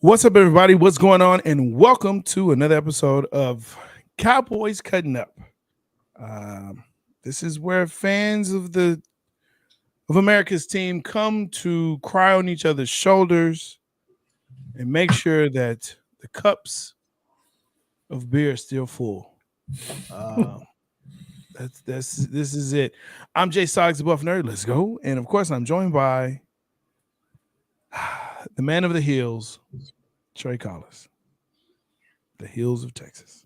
What's up, everybody? What's going on? And welcome to another episode of Cowboys Cutting Up. Um, this is where fans of America's team come to cry on each other's shoulders and make sure that the cups of beer are still full. Uh, this is it. I'm J-Stogs, the Buff Nerd. Let's go. And of course, I'm joined by the man of the hills, Trey Collis, the hills of Texas.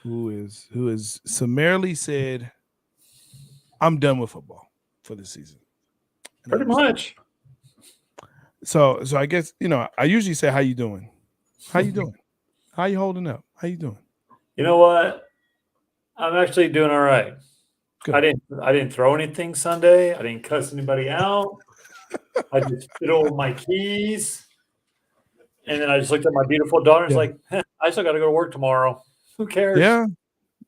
who is summarily said, I'm done with football for the season. And Pretty much. So I guess, I usually say, how you doing? How you doing? How you holding up? How you doing? You know what? I'm actually doing all right. Good. I didn't throw anything Sunday. I didn't cuss anybody out. I just fiddled my keys. And then I just looked at my beautiful daughter and was like, I still got to go to work tomorrow. Who cares? Yeah,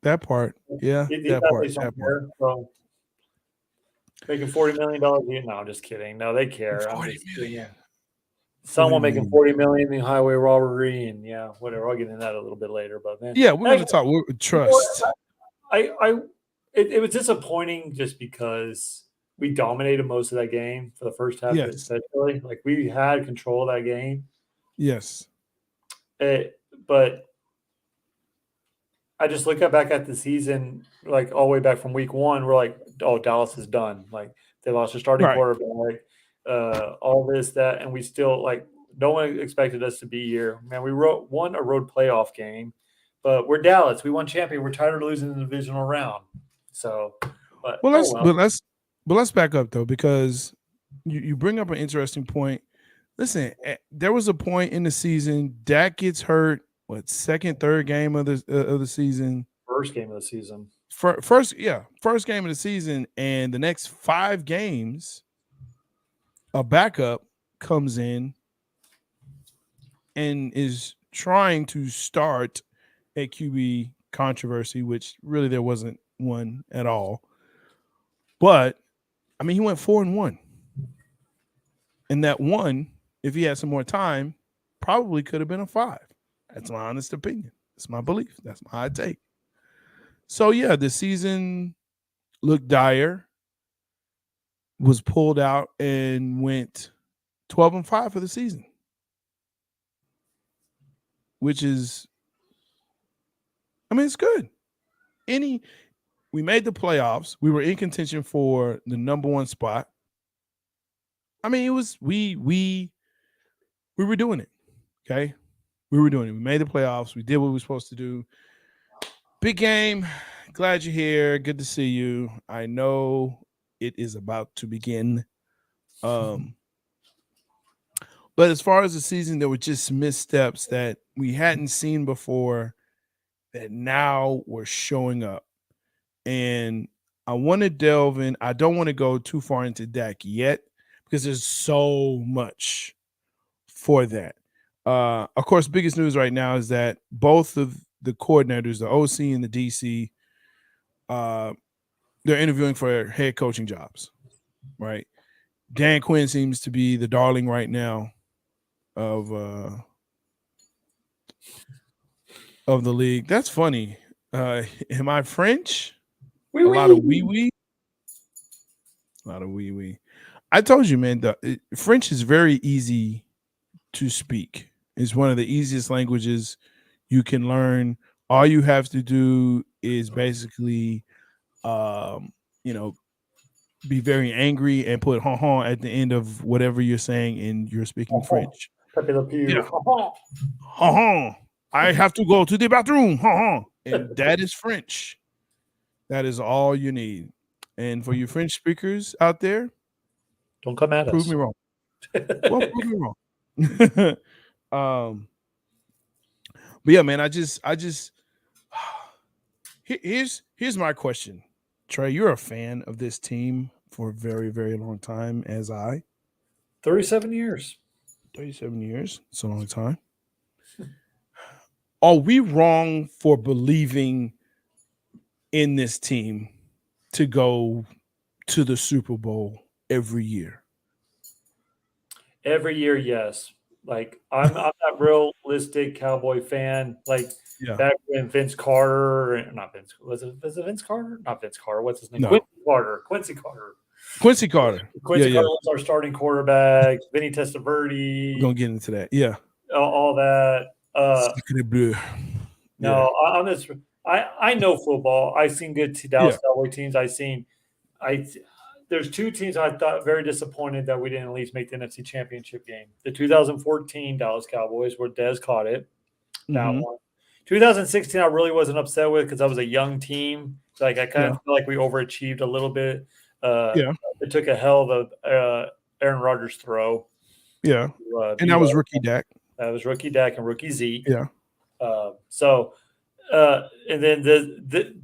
that part. Yeah, These that part. athletes don't care. So making $40 million a year. No, I'm just kidding. No, they care. 40 million. Someone making $40 million in highway robbery and whatever. I'll get into that a little bit later. But man, yeah, we're going to talk trust. It was disappointing just because we dominated most of that game for the first half, especially. Like we had control of that game. Yes. But I just look back at the season, like all the way back from week one. We're like, oh, Dallas is done. Like they lost their starting quarterback, all this, that, and we still no one expected us to be here. Man, we won a road playoff game, but we're Dallas. We won champion. We're tired of losing the divisional round. So, let's back up though, because you bring up an interesting point. Listen, there was a point in the season Dak gets hurt. Second, third game of the season? First game of the season. First game of the season, and the next 5 games, a backup comes in and is trying to start a QB controversy, which really there wasn't one at all. But I mean, he went 4-1, and that one, if he had some more time, probably could have been a 5. That's my honest opinion. That's my belief. That's my hot take. So, yeah, the season looked dire, was pulled out, and went 12-5 for the season, which is, it's good. We made the playoffs. We were in contention for the number 1 spot. It was, we were doing it, okay? We were doing it. We made the playoffs. We did what we were supposed to do. Big game. Glad you're here. Good to see you. I know it is about to begin. But as far as the season, there were just missteps that we hadn't seen before that now were showing up. And I want to delve in. I don't want to go too far into Dak yet because there's so much for that. Of course, biggest news right now is that both of the coordinators, the OC and the DC, they're interviewing for head coaching jobs, right? Dan Quinn seems to be the darling right now of the league. That's funny. Am I French? A lot of wee-wee. A lot of wee-wee. I told you, man, French is very easy to speak. It's one of the easiest languages you can learn. All you have to do is basically, be very angry and put "ha at the end of whatever you're saying, and you're speaking French. Yeah. I have to go to the bathroom. And that is French. That is all you need. And for you French speakers out there, don't come at us. Prove me wrong. Well, prove me wrong. But yeah, man, I just here's my question. Trey, you're a fan of this team for a very, very long time, as I. 37 years. 37 years. It's a long time. Are we wrong for believing in this team to go to the Super Bowl every year? Every year, yes. Like I'm not realistic Cowboy fan. Like Yeah. back when Vince Carter, not Vince, was it Vince Carter? Not Vince Carter. What's his name? No. Quincy Carter. Quincy Carter. Quincy Yeah. Carter was our starting quarterback. Vinny We're Testaverde, gonna get into that. Yeah. all that. Sacre bleu. No, Yeah. I'm just. I know football. I've seen good Dallas Yeah. Cowboy teams. I there's two teams I thought very disappointed that we didn't at least make the NFC Championship game. The 2014 Dallas Cowboys, where Dez caught it. That Mm-hmm. one. 2016, I really wasn't upset with because I was a young team. Like I kind of feel like we overachieved a little bit. Yeah. It took a hell of a Aaron Rodgers throw. Yeah. And that was rookie Dak. That was rookie Dak and rookie Zeke. Yeah. And then the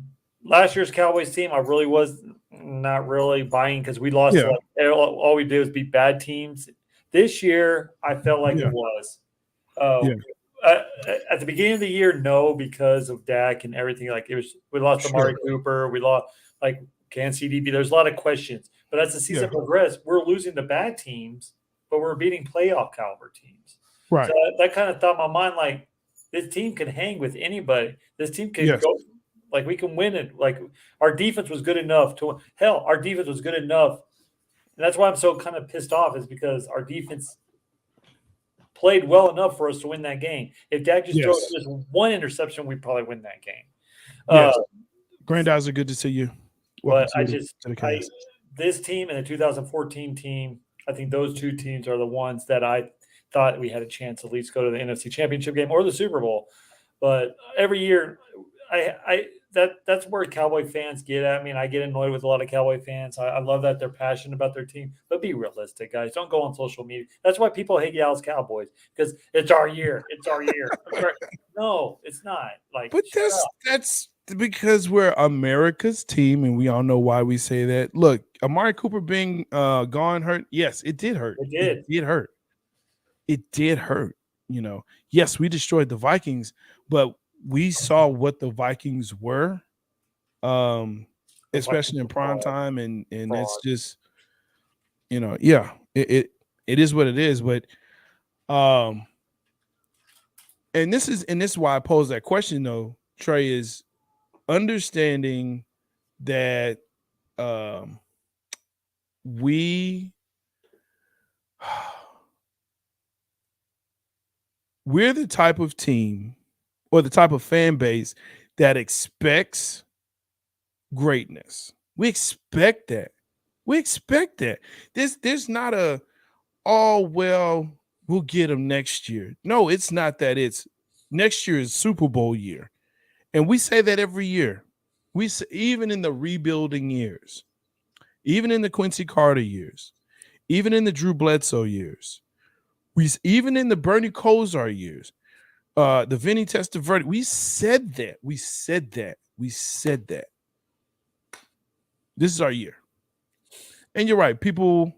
last year's Cowboys team, I really was not really buying because we lost. Yeah. All we did was beat bad teams. This year, I felt like it was. At the beginning of the year, no, because of Dak and everything. Like it was, we lost Amari Cooper. We lost can CDB. There's a lot of questions. But as the season progressed, we're losing the bad teams, but we're beating playoff caliber teams. Right. So that kind of thought in my mind, like this team can hang with anybody. This team can go. Like we can win it. Like our defense was good enough to our defense was good enough. And that's why I'm so kind of pissed off is because our defense played well enough for us to win that game. If Dak just throws just one interception, we'd probably win that game. Grandeyes are good to see you. Welcome this team and the 2014 team, I think those two teams are the ones that I thought we had a chance to at least go to the NFC Championship game or the Super Bowl. But every year, that's where Cowboy fans get at me, and I get annoyed with a lot of Cowboy fans. I love that they're passionate about their team, but be realistic, guys. Don't go on social media. That's why people hate Dallas Cowboys because it's our year. It's our year. No, it's not. But that's because we're America's team, and we all know why we say that. Look, Amari Cooper being gone hurt. Yes, it did hurt. It did hurt. It did hurt. Yes, we destroyed the Vikings, but we saw what the Vikings were, especially in prime time, and that's just, it is what it is. But and this is why I pose that question though, Trey, is understanding that we're the type of team or the type of fan base that expects greatness. We expect that. There's not we'll get them next year. No, it's not that. It's next year is Super Bowl year. And we say that every year. We say, even in the rebuilding years, even in the Quincy Carter years, even in the Drew Bledsoe years, even in the Bernie Kosar years, the Vinny Testaverde, we said that. This is our year. And you're right. People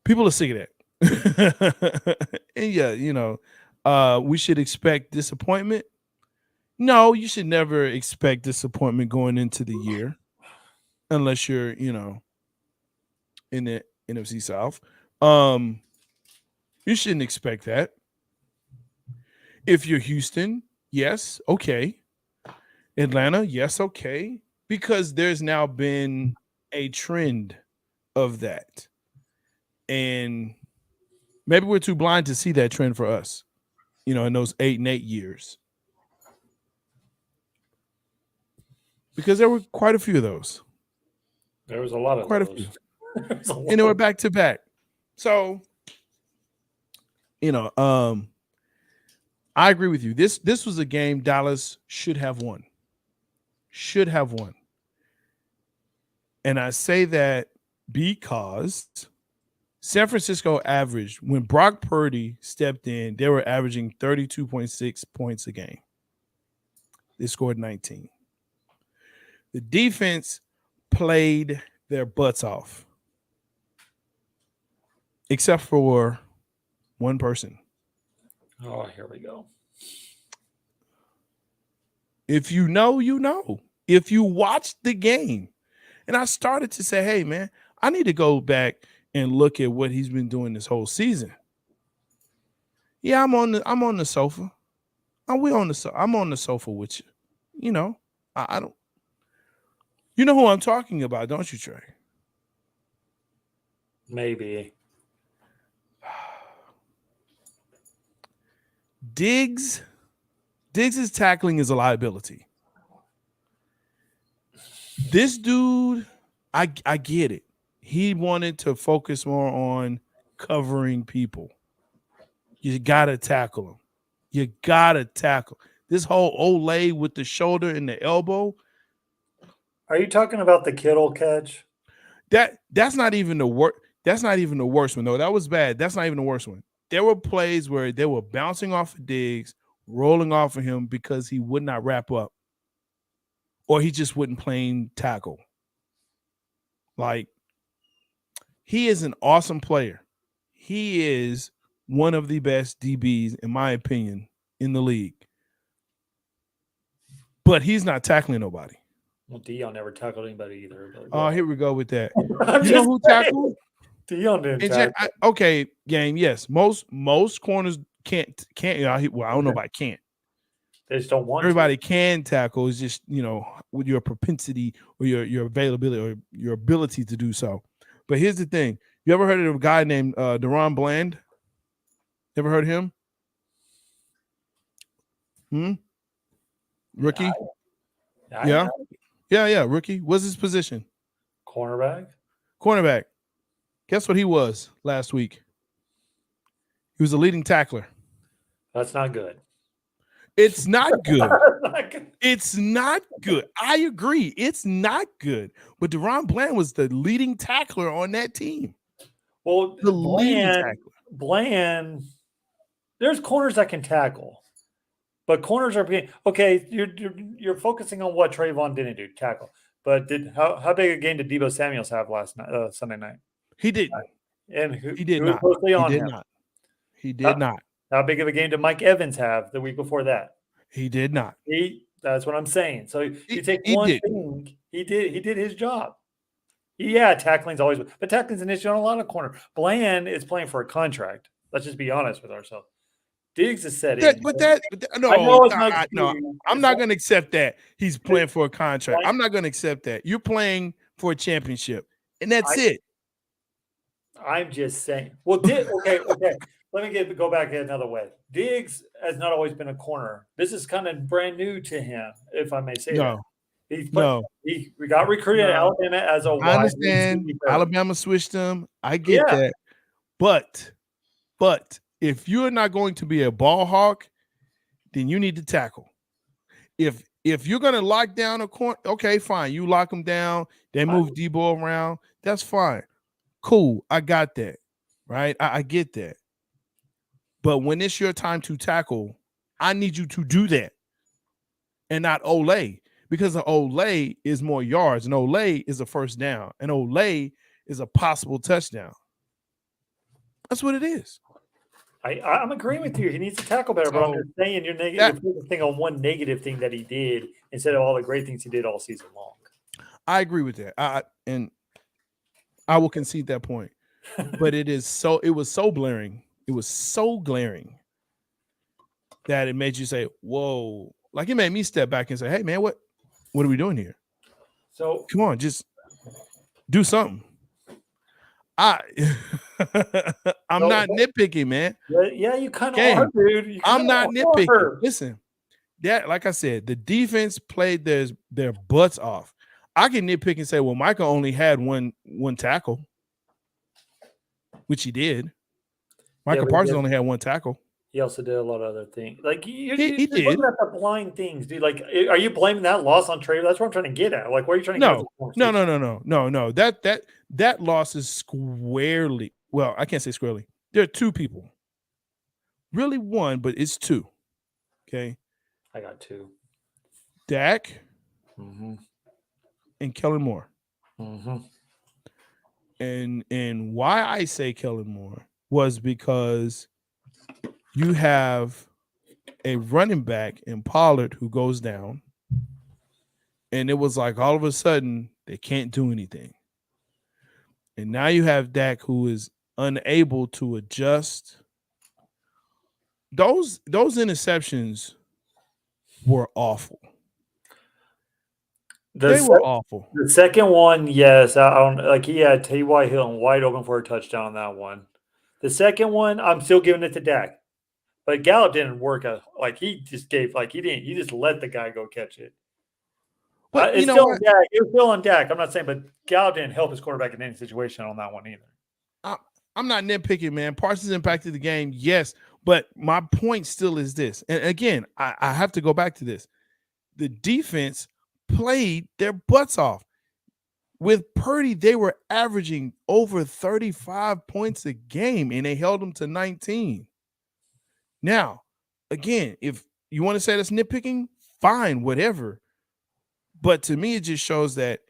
are sick of that. And we should expect disappointment. No, you should never expect disappointment going into the year unless you're, in the NFC South. You shouldn't expect that. If you're Houston, yes, okay. Atlanta, yes, okay. Because there's now been a trend of that. And maybe we're too blind to see that trend for us, in those 8 and 8 years. Because there were quite a few of those. There was a lot of quite those. A few. And they were back to back. So, I agree with you. This was a game Dallas should have won. And I say that because San Francisco averaged, when Brock Purdy stepped in, they were averaging 32.6 points a game. They scored 19. The defense played their butts off, except for one person. Oh, here we go. If you know, you know. If you watch the game, and I started to say, hey, man, I need to go back and look at what he's been doing this whole season. Yeah, I'm on the sofa. I'm on the sofa with you. You know, I don't. You know who I'm talking about, don't you, Trey? Maybe. Diggs' tackling is a liability. This dude, I get it. He wanted to focus more on covering people. You gotta tackle him. You gotta tackle. This whole Olay with the shoulder and the elbow. Are you talking about the Kittle catch? That's not even the worst. That's not even the worst one though. That was bad. That's not even the worst one. There were plays where they were bouncing off of Diggs, rolling off of him because he would not wrap up, or he just wouldn't plain tackle. Like, he is an awesome player. He is one of the best DBs, in my opinion, in the league. But he's not tackling nobody. Well, Dion never tackled anybody either. Oh, here we go with that. I'm You know just who saying. tackled? Dion didn't tackle. Okay, game. Yes, most corners can't. Well, I don't know about can't. They just don't want Everybody to. can tackle. It's just, with your propensity or your availability or your ability to do so. But here's the thing: you ever heard of a guy named Deron Bland? Ever heard of him? Rookie? Yeah. Rookie. What's his position? Cornerback. Guess what he was last week? He was a leading tackler. That's not good. It's not good. It's not good. I agree. It's not good. But Deron Bland was the leading tackler on that team. Well, the leading tackler. Bland, there's corners that can tackle. But corners are being okay. You're focusing on what Trayvon didn't do, tackle. But how big a game did Deebo Samuels have last night, Sunday night? He didn't. And he did not. He did not. How big of a game did Mike Evans have the week before that? He did not. That's what I'm saying. So you take one thing. He did his job. Yeah, tackling's always, but tackling's an issue on a lot of corners. Bland is playing for a contract. Let's just be honest with ourselves. Diggs is setting. No, I'm not going to accept that he's playing for a contract. I'm not going to accept that. You're playing for a championship, and that's it. I'm just saying. Well, okay. Let me go back another way. Diggs has not always been a corner. This is kind of brand new to him, if I may say that. We got recruited at Alabama as a wide. I understand. Alabama switched him. I get that. But if you're not going to be a ball hawk, then you need to tackle. If you're going to lock down a corner, okay, fine. You lock them down. They move Debo around. That's fine. Cool. I got that. Right? I get that. But when it's your time to tackle, I need you to do that and not Olay, because an Olay is more yards. An Olay is a first down. An Olay is a possible touchdown. That's what it is. I'm agreeing with you. He needs to tackle better, but I'm just saying you're focusing on one negative thing that he did instead of all the great things he did all season long. I agree with that. And I will concede that point. But it was so glaring. It was so glaring that it made you say, whoa. Like, it made me step back and say, hey, man, what are we doing here? So come on, just do something. I'm not nitpicking, man. Yeah, you kind of are, dude. I'm not nitpicking. Listen, like I said, the defense played their butts off. I can nitpick and say, well, Michael only had one tackle, which he did. Michael Parsons only had one tackle. He also did a lot of other things. Like he did. Looking at the blind things, dude. Like, are you blaming that loss on Trey? That's what I'm trying to get at. Like, where are you trying to get at? No. That loss is squarely. Well, I can't say squarely. There are two people. Really one, but it's two. Okay. I got two. Dak and Kellen Moore. And why I say Kellen Moore was because you have a running back in Pollard who goes down, and it was like all of a sudden they can't do anything. And now you have Dak who is unable to adjust those interceptions were awful. They were awful. The second one, yes, I don't like. He had T.Y. Hilton wide open for a touchdown on that one. The second one, I'm still giving it to Dak, but Gallup didn't work. Like he just gave, like he didn't. He just let the guy go catch it. But you It's know still what? on Dak. It was still on Dak. I'm not saying, but Gallup didn't help his quarterback in any situation on that one either. I'm not nitpicking, man. Parsons impacted the game, yes, but my point still is this. And again, I have to go back to this. The defense played their butts off. With Purdy, they were averaging over 35 points a game, and they held them to 19. Now, again, if you want to say that's nitpicking, fine, whatever. But to me, it just shows that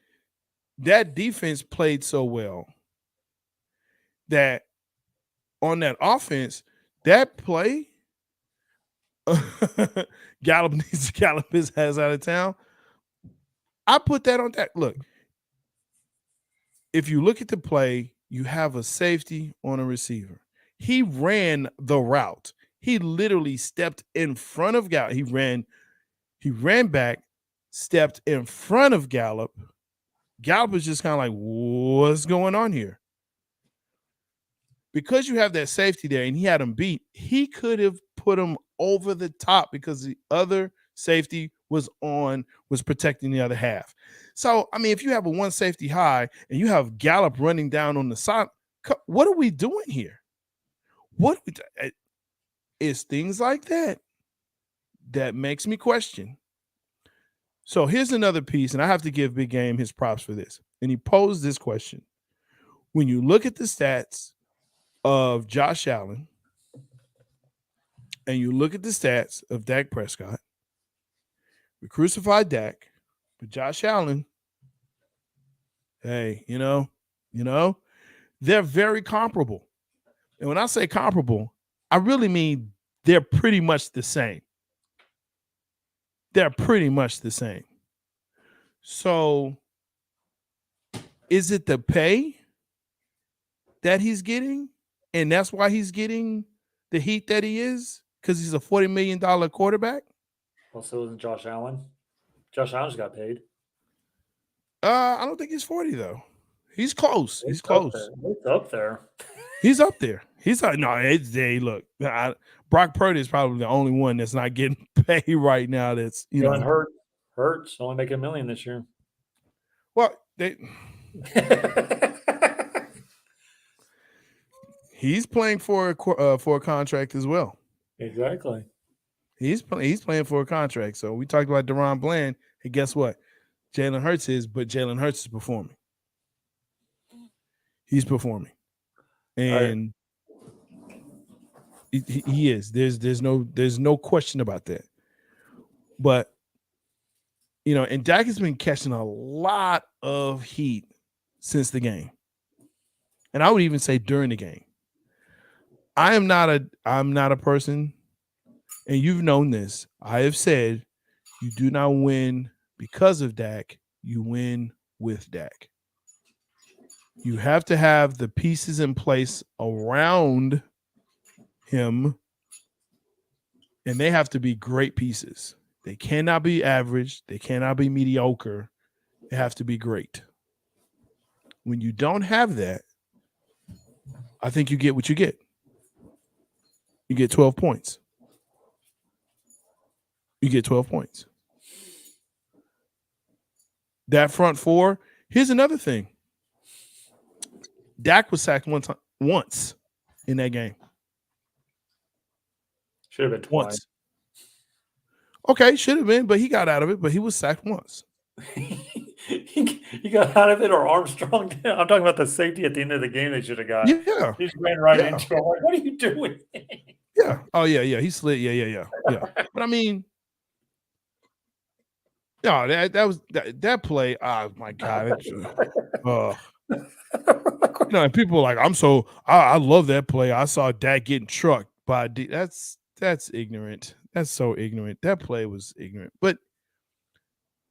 defense played so well that on that offense, that play, Gallup needs to gallop his ass out of town. I put that on that. Look, if you look at the play, you have a safety on a receiver. He ran the route. He literally stepped in front of Gallup. He ran back, stepped in front of Gallup. Gallup was just kind of like, what's going on here? Because you have that safety there and he had him beat, he could have put him over the top because the other safety was protecting the other half. So, I mean, if you have a one safety high and you have Gallup running down on the side, what are we doing here? It's things like that that makes me question. So here's another piece, and I have to give Big Game his props for this. And he posed this question. When you look at the stats of Josh Allen and you look at the stats of Dak Prescott, we crucified Dak, but Josh Allen, hey, you know, they're very comparable. And when I say comparable, I really mean they're pretty much the same. They're pretty much the same. So is it the pay that he's getting? And that's why he's getting the heat that he is? Because he's a $40 million quarterback? Well, so isn't Josh Allen? Josh Allen just got paid. I don't think he's 40 though. He's close. He's close. He's up there. He's up there. He's like, no, hey, look, Brock Purdy is probably the only one that's not getting paid right now. That's Hurts only making $1 million this year. Well, he's playing for a contract as well. Exactly. He's playing for a contract. So we talked about Deron Bland, and guess what? Jalen Hurts is, but Jalen Hurts is performing. He's performing, and he is. There's no question about that. But and Dak has been catching a lot of heat since the game, and I would even say during the game. I'm not a person, and you've known this. I have said you do not win because of Dak. You win with Dak. You have to have the pieces in place around him, and they have to be great pieces. They cannot be average. They cannot be mediocre. They have to be great. When you don't have that, I think you get what you get. You get 12 points. You get 12 points. That front four, here's another thing. Dak was sacked once in that game. Should have been twice. Once. Okay, should have been, but he got out of it, but he was sacked once. He got out of it, or Armstrong did. I'm talking about the safety at the end of the game they should have got. Yeah. He just ran right into him. Like, what are you doing? Yeah. Oh, yeah. He slid. Yeah. But I mean, no, that play. Oh my God. And people are like, I love that play. I saw Dak getting trucked by that's ignorant. That's so ignorant. That play was ignorant. But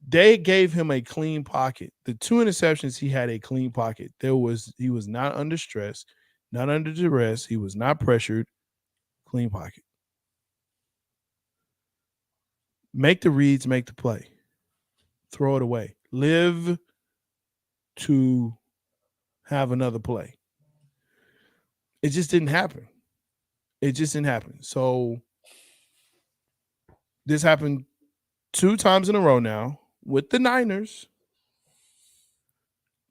they gave him a clean pocket. The 2 interceptions, he had a clean pocket. He was not under stress, not under duress. He was not pressured. Clean pocket. Make the reads, make the play. Throw it away. Live to have another play. It just didn't happen. It just didn't happen. So this happened 2 times in a row now with the Niners.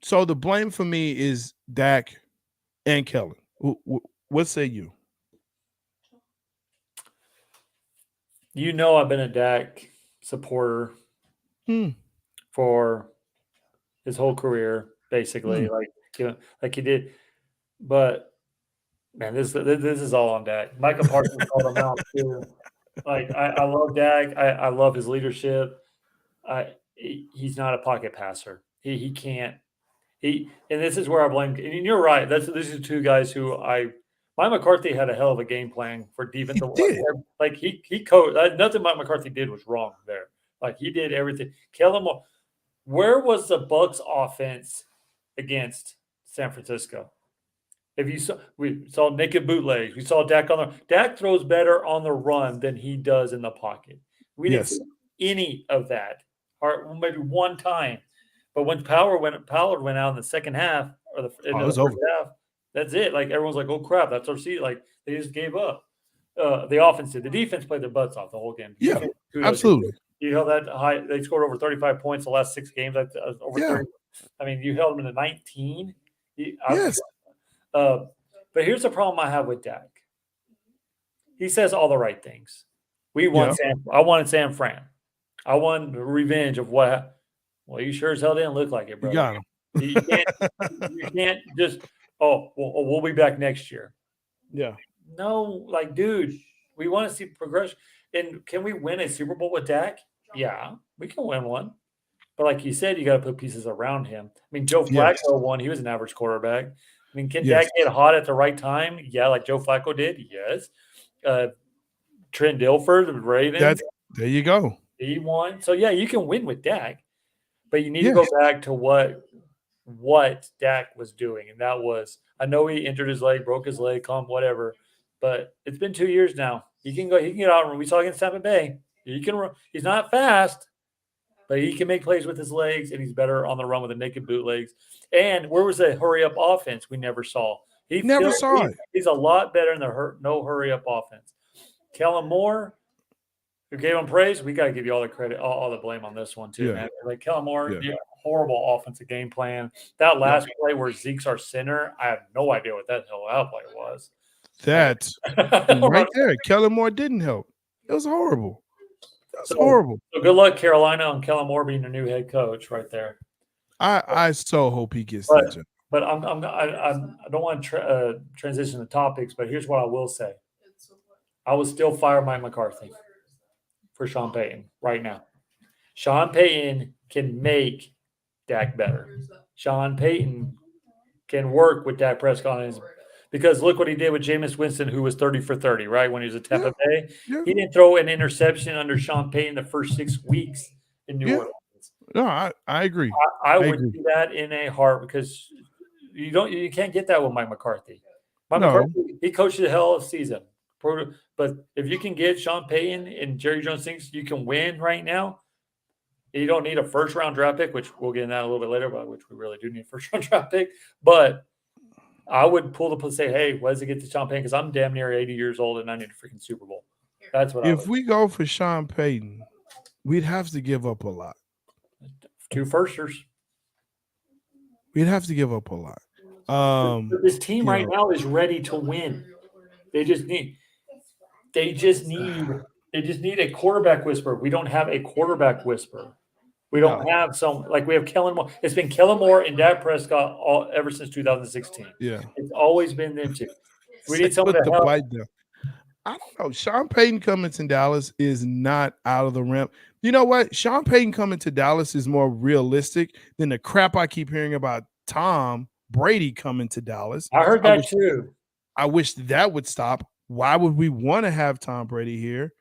So the blame for me is Dak and Kellen. What say you? You know, I've been a Dak supporter for his whole career, basically, like he did. But man, this is all on Dak. Micah Parsons called him out too. Like I love Dak. I love his leadership. He's not a pocket passer. He can't. And this is where I blame. And you're right. These are 2 guys who Mike McCarthy had a hell of a game plan for defense. Like he coached. Nothing Mike McCarthy did was wrong there. Like he did everything. Kellen Moore. Where was the Bucs offense against San Francisco? If you saw, we saw naked bootlegs. We saw Dak Dak throws better on the run than he does in the pocket. We didn't see any of that, or maybe one time. But when Pollard went out in the second half or the first half, that's it. Like everyone's like, "Oh crap, that's our seat." Like they just gave up. The offense did. The defense played their butts off the whole game. Yeah, absolutely. You held that high. They scored over 35 points the last 6 games. That's over 30. I mean, you held them to 19. Yes. But here's the problem I have with Dak. He says all the right things. I wanted San Fran. I want revenge of what. Well, you sure as hell didn't look like it, bro. You got him. You can't just. We'll be back next year. Yeah. No, like, dude, we want to see progression. And can we win a Super Bowl with Dak? Yeah, we can win one. But like you said, you got to put pieces around him. I mean, Joe Flacco won. He was an average quarterback. I mean, can Dak get hot at the right time? Yeah, like Joe Flacco did. Yes. Trent Dilfer, the Ravens. There you go. He won. So, yeah, you can win with Dak. But you need to go back to what Dak was doing. And that was, I know he injured his leg, broke his leg, whatever. But it's been 2 years now. He can get out and we saw against Tampa Bay. He's not fast, but he can make plays with his legs, and he's better on the run with the naked bootlegs. And where was the hurry up offense we never saw? He's a lot better in the no hurry up offense. Kellen Moore, who gave him praise, we got to give you all the credit, all the blame on this one too, man. Like Kellen Moore, horrible offensive game plan. That last play where Zeke's our center, I have no idea what that play was. That right there, Kellen Moore didn't help. It was horrible. That's horrible. So good luck, Carolina, on Kellen Moore being your new head coach right there. I so hope he gets that job. But I don't want to transition to topics, but here's what I will say. I would still fire Mike McCarthy for Sean Payton right now. Sean Payton can make Dak better. Sean Payton can work with Dak Prescott because look what he did with Jameis Winston, who was 30 for 30, right? When he was at Tampa Bay. Yeah. He didn't throw an interception under Sean Payton the first 6 weeks in New Orleans. No, I agree. I would do that in a heart because you can't get that with Mike McCarthy. McCarthy, he coached the hell of a season. But if you can get Sean Payton and Jerry Jones thinks you can win right now, you don't need a first-round draft pick, which we'll get in that a little bit later, but which we really do need a first-round draft pick. But I would pull the say, hey, what does it get to Sean Payton? Because I'm damn near 80 years old and I need a freaking Super Bowl. That's what if we go for Sean Payton, we'd have to give up a lot. 2 firsters. We'd have to give up a lot. This team right now is ready to win. They just need a quarterback whisperer. We don't have a quarterback whisperer. We don't have we have Kellen Moore. It's been Kellen Moore and Dak Prescott ever since 2016. Yeah. It's always been them two. We need someone to help. I don't know. Sean Payton coming to Dallas is not out of the realm. You know what? Sean Payton coming to Dallas is more realistic than the crap I keep hearing about Tom Brady coming to Dallas. I heard that too. I wish that would stop. Why would we want to have Tom Brady here?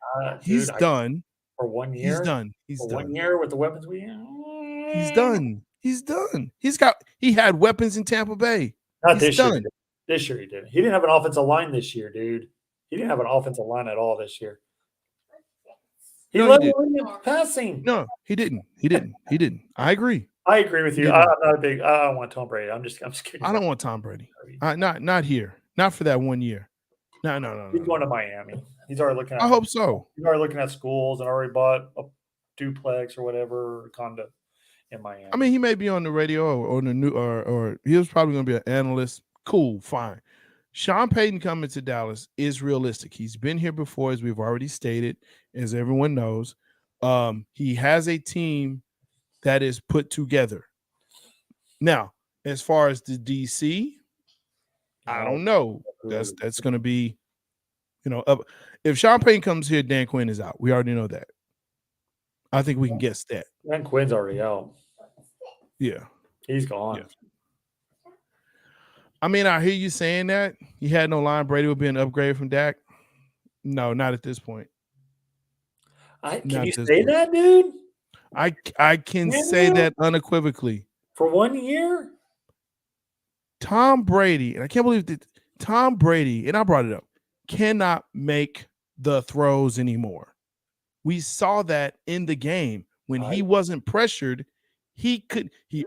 He's done. For 1 year? He's done. For 1 year with the weapons we have? He's done. He's done. He had weapons in Tampa Bay. Not this year. This year he didn't. He didn't have an offensive line this year, dude. He didn't have an offensive line at all this year. He led the league in passing. No, he didn't. He didn't. I agree. I agree with you. I'm not a big. I don't want Tom Brady. I'm just kidding. I don't want Tom Brady. Not here. Not for that 1 year. No. He's going to Miami. He's already looking at. I hope so. He's already looking at schools and already bought a duplex or whatever condo in Miami. I mean, he may be on the radio or the new or he was probably going to be an analyst. Cool, fine. Sean Payton coming to Dallas is realistic. He's been here before, as we've already stated, as everyone knows. He has a team that is put together. Now, as far as the DC, I don't know. That's going to be, if Sean Payton comes here, Dan Quinn is out. We already know that. I think we can guess that. Dan Quinn's already out. Yeah. He's gone. Yeah. I mean, I hear you saying that. You had no line. Brady would be an upgrade from Dak. No, not at this point. Can you say that, dude? I can say that unequivocally. For 1 year? Tom Brady, and I can't believe that Tom Brady, and I brought it up, cannot make the throws anymore. We saw that in the game. When he wasn't pressured, he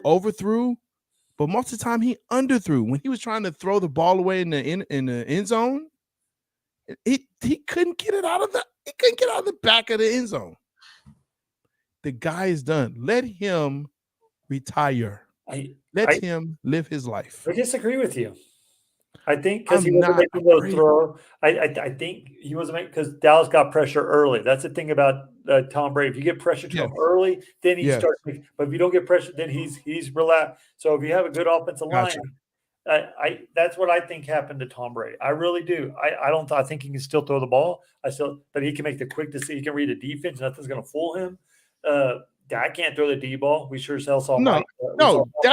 overthrew, but most of the time he underthrew. When he was trying to throw the ball away in the end zone, he couldn't get it out of the back of the end zone. The guy is done. Let him retire. Let him live his life. I disagree with you. I think because he wasn't making those throws. I think he wasn't making because Dallas got pressure early. That's the thing about Tom Brady. If you get pressure to him early, then he starts making. But if you don't get pressure, then he's relaxed. So if you have a good offensive line, that's what I think happened to Tom Brady. I really do. I think he can still throw the ball. But he can make the quick decision. He can read a defense. Nothing's going to fool him. Dak can't throw the deep ball. We sure saw Dak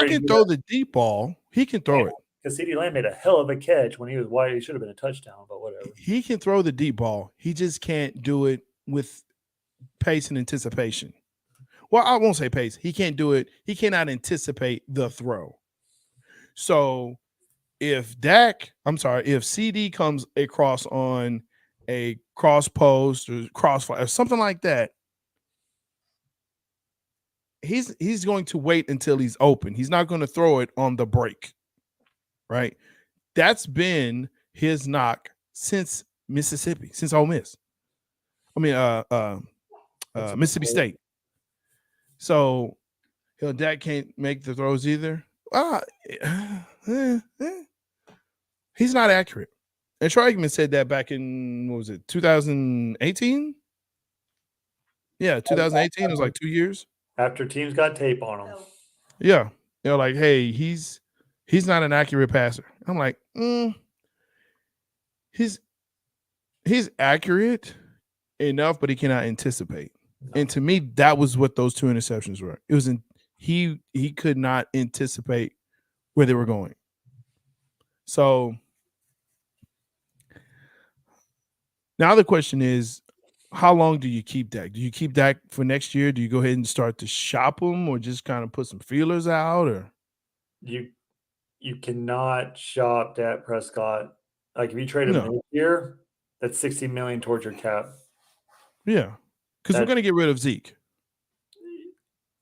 can throw the deep ball. He can throw it. Because CeeDee Lamb made a hell of a catch when he was wide. He should have been a touchdown, but whatever. He can throw the deep ball. He just can't do it with pace and anticipation. Well, I won't say pace. He can't do it. He cannot anticipate the throw. So if CD comes across on a cross post or crossfire or something like that, he's going to wait until he's open. He's not going to throw it on the break. Right? That's been his knock since Mississippi, since Ole Miss. I mean, Mississippi State. So, Dak can't make the throws either. He's not accurate. And Troy Aikman said that back in, 2018? Yeah, 2018. It was like 2 years. After teams got tape on him. Yeah. They're like, hey, he's not an accurate passer. I'm like, he's accurate enough, but he cannot anticipate. No. And to me, that was what those 2 interceptions were. It was he could not anticipate where they were going. So now the question is, how long do you keep Dak? Do you keep Dak for next year? Do you go ahead and start to shop him, or just kind of put some feelers out? Or you cannot shop Dak Prescott. Like if you trade him this year, that's $60 million towards your cap. Yeah, because we're going to get rid of Zeke.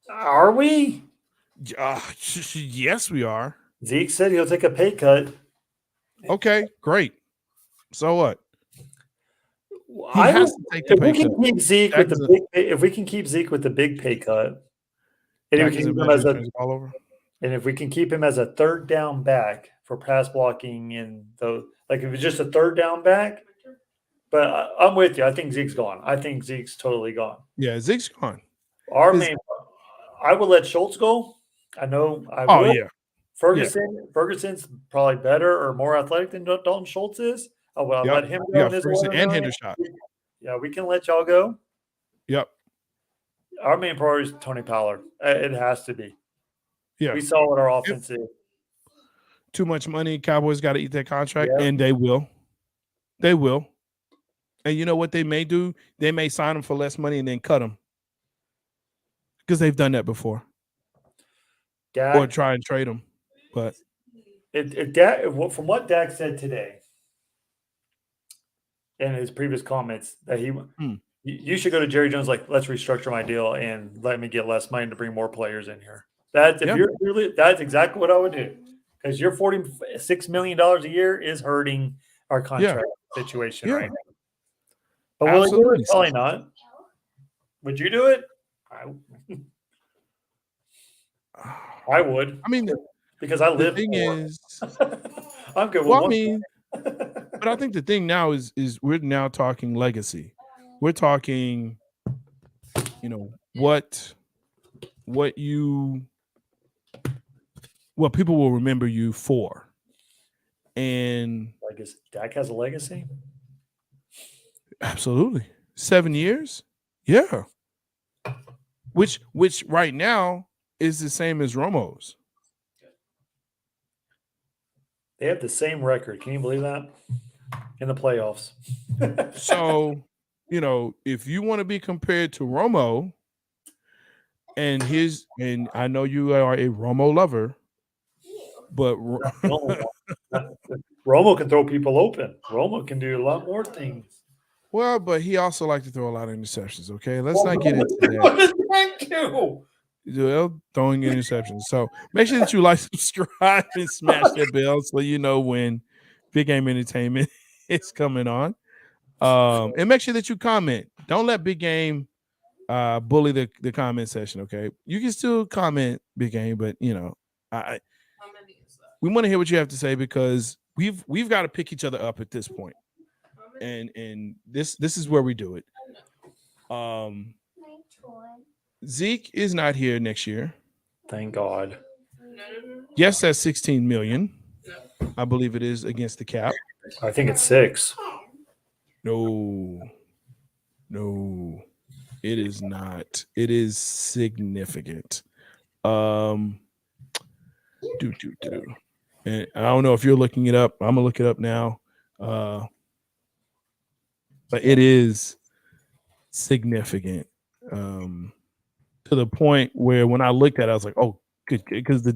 Are we? Yes, we are. Zeke said he'll take a pay cut. Okay, great. So what? He has to take the pay cut. If we can keep Zeke with the big pay cut, and if we can keep him as a third down back for pass blocking, and if it's just a third down back, but I'm with you. I think Zeke's gone. I think Zeke's totally gone. Yeah, Zeke's gone. I would let Schultz go. I know. Yeah. Ferguson's probably better or more athletic than Dalton Schultz is. I'll let him go. Ferguson and Hendershot. Yeah, we can let y'all go. Yep. Our main priority is Tony Pollard. It has to be. Yeah. We saw what our offense is. Too much money. Cowboys got to eat that contract, and they will. They will. And you know what they may do? They may sign him for less money and then cut him. Because they've done that before. Or try and trade him. But from what Dak said today in his previous comments, that You should go to Jerry Jones like, let's restructure my deal and let me get less money to bring more players in here. That's if you're really that's exactly what I would do. Because your $46 million a year is hurting our contract situation right now. But will they do it? Probably not. Would you do it? I would. I mean, because I live. The thing is, I'm good. Well, I mean, but I think the thing now is we're now talking legacy. We're talking, what people will remember you for. And legacy. Dak has a legacy. Absolutely. 7 years? Yeah. Which right now is the same as Romo's. They have the same record. Can you believe that? In the playoffs. So, if you want to be compared to Romo and I know you are a Romo lover, but Romo can throw people open. Romo can do a lot more things. Well, but he also liked to throw a lot of interceptions. Okay, let's not get into that. Thank you. Throwing interceptions. So make sure that you like, subscribe, and smash that bell so you know when Big Game Entertainment is coming on. And make sure that you comment. Don't let Big Game bully the comment section. Okay, you can still comment, Big Game, but we want to hear what you have to say because we've got to pick each other up at this point. And this is where we do it. Zeke is not here next year. Thank God. Yes, that's 16 million. I believe it is against the cap. I think it's 6. No, it is not. It is significant. And I don't know if you're looking it up. I'm gonna look it up now. But it is significant. To the point where when I looked at it, I was like, oh, good, because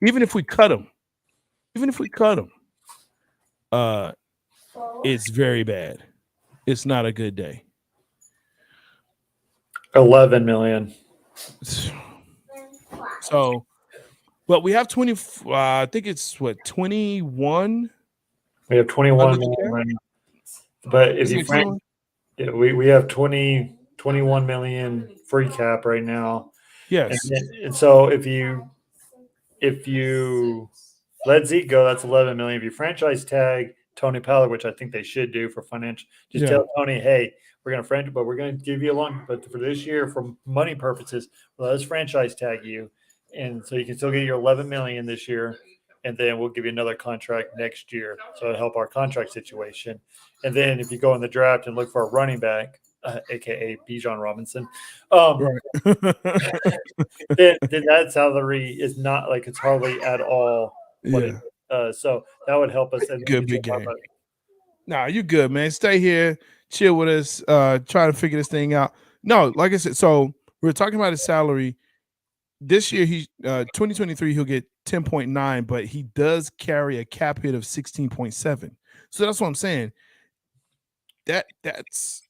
even if we cut him, it's very bad. It's not a good day. 11 million. So, but we have 20. I think it's 21. We have 21 million. But if you we have 21 million free cap right now. Yes. And so if you let Zeke go, that's 11 million. If you franchise tag Tony Pollard, which I think they should do for financial, tell Tony, hey, we're going to franchise, but we're going to give you a loan. But for this year, for money purposes, let us franchise tag you, and so you can still get your 11 million this year, and then we'll give you another contract next year. So it'll help our contract situation. And then if you go in the draft and look for a running back, aka Bijan Robinson, then that salary is not like it's hardly at all. So that would help us. Good Big Game. Nah, you good, man. Stay here, chill with us, try to figure this thing out. No, like I said, so we're talking about his salary. This year, 2023, he'll get 10.9, but he does carry a cap hit of 16.7. So that's what I'm saying. That's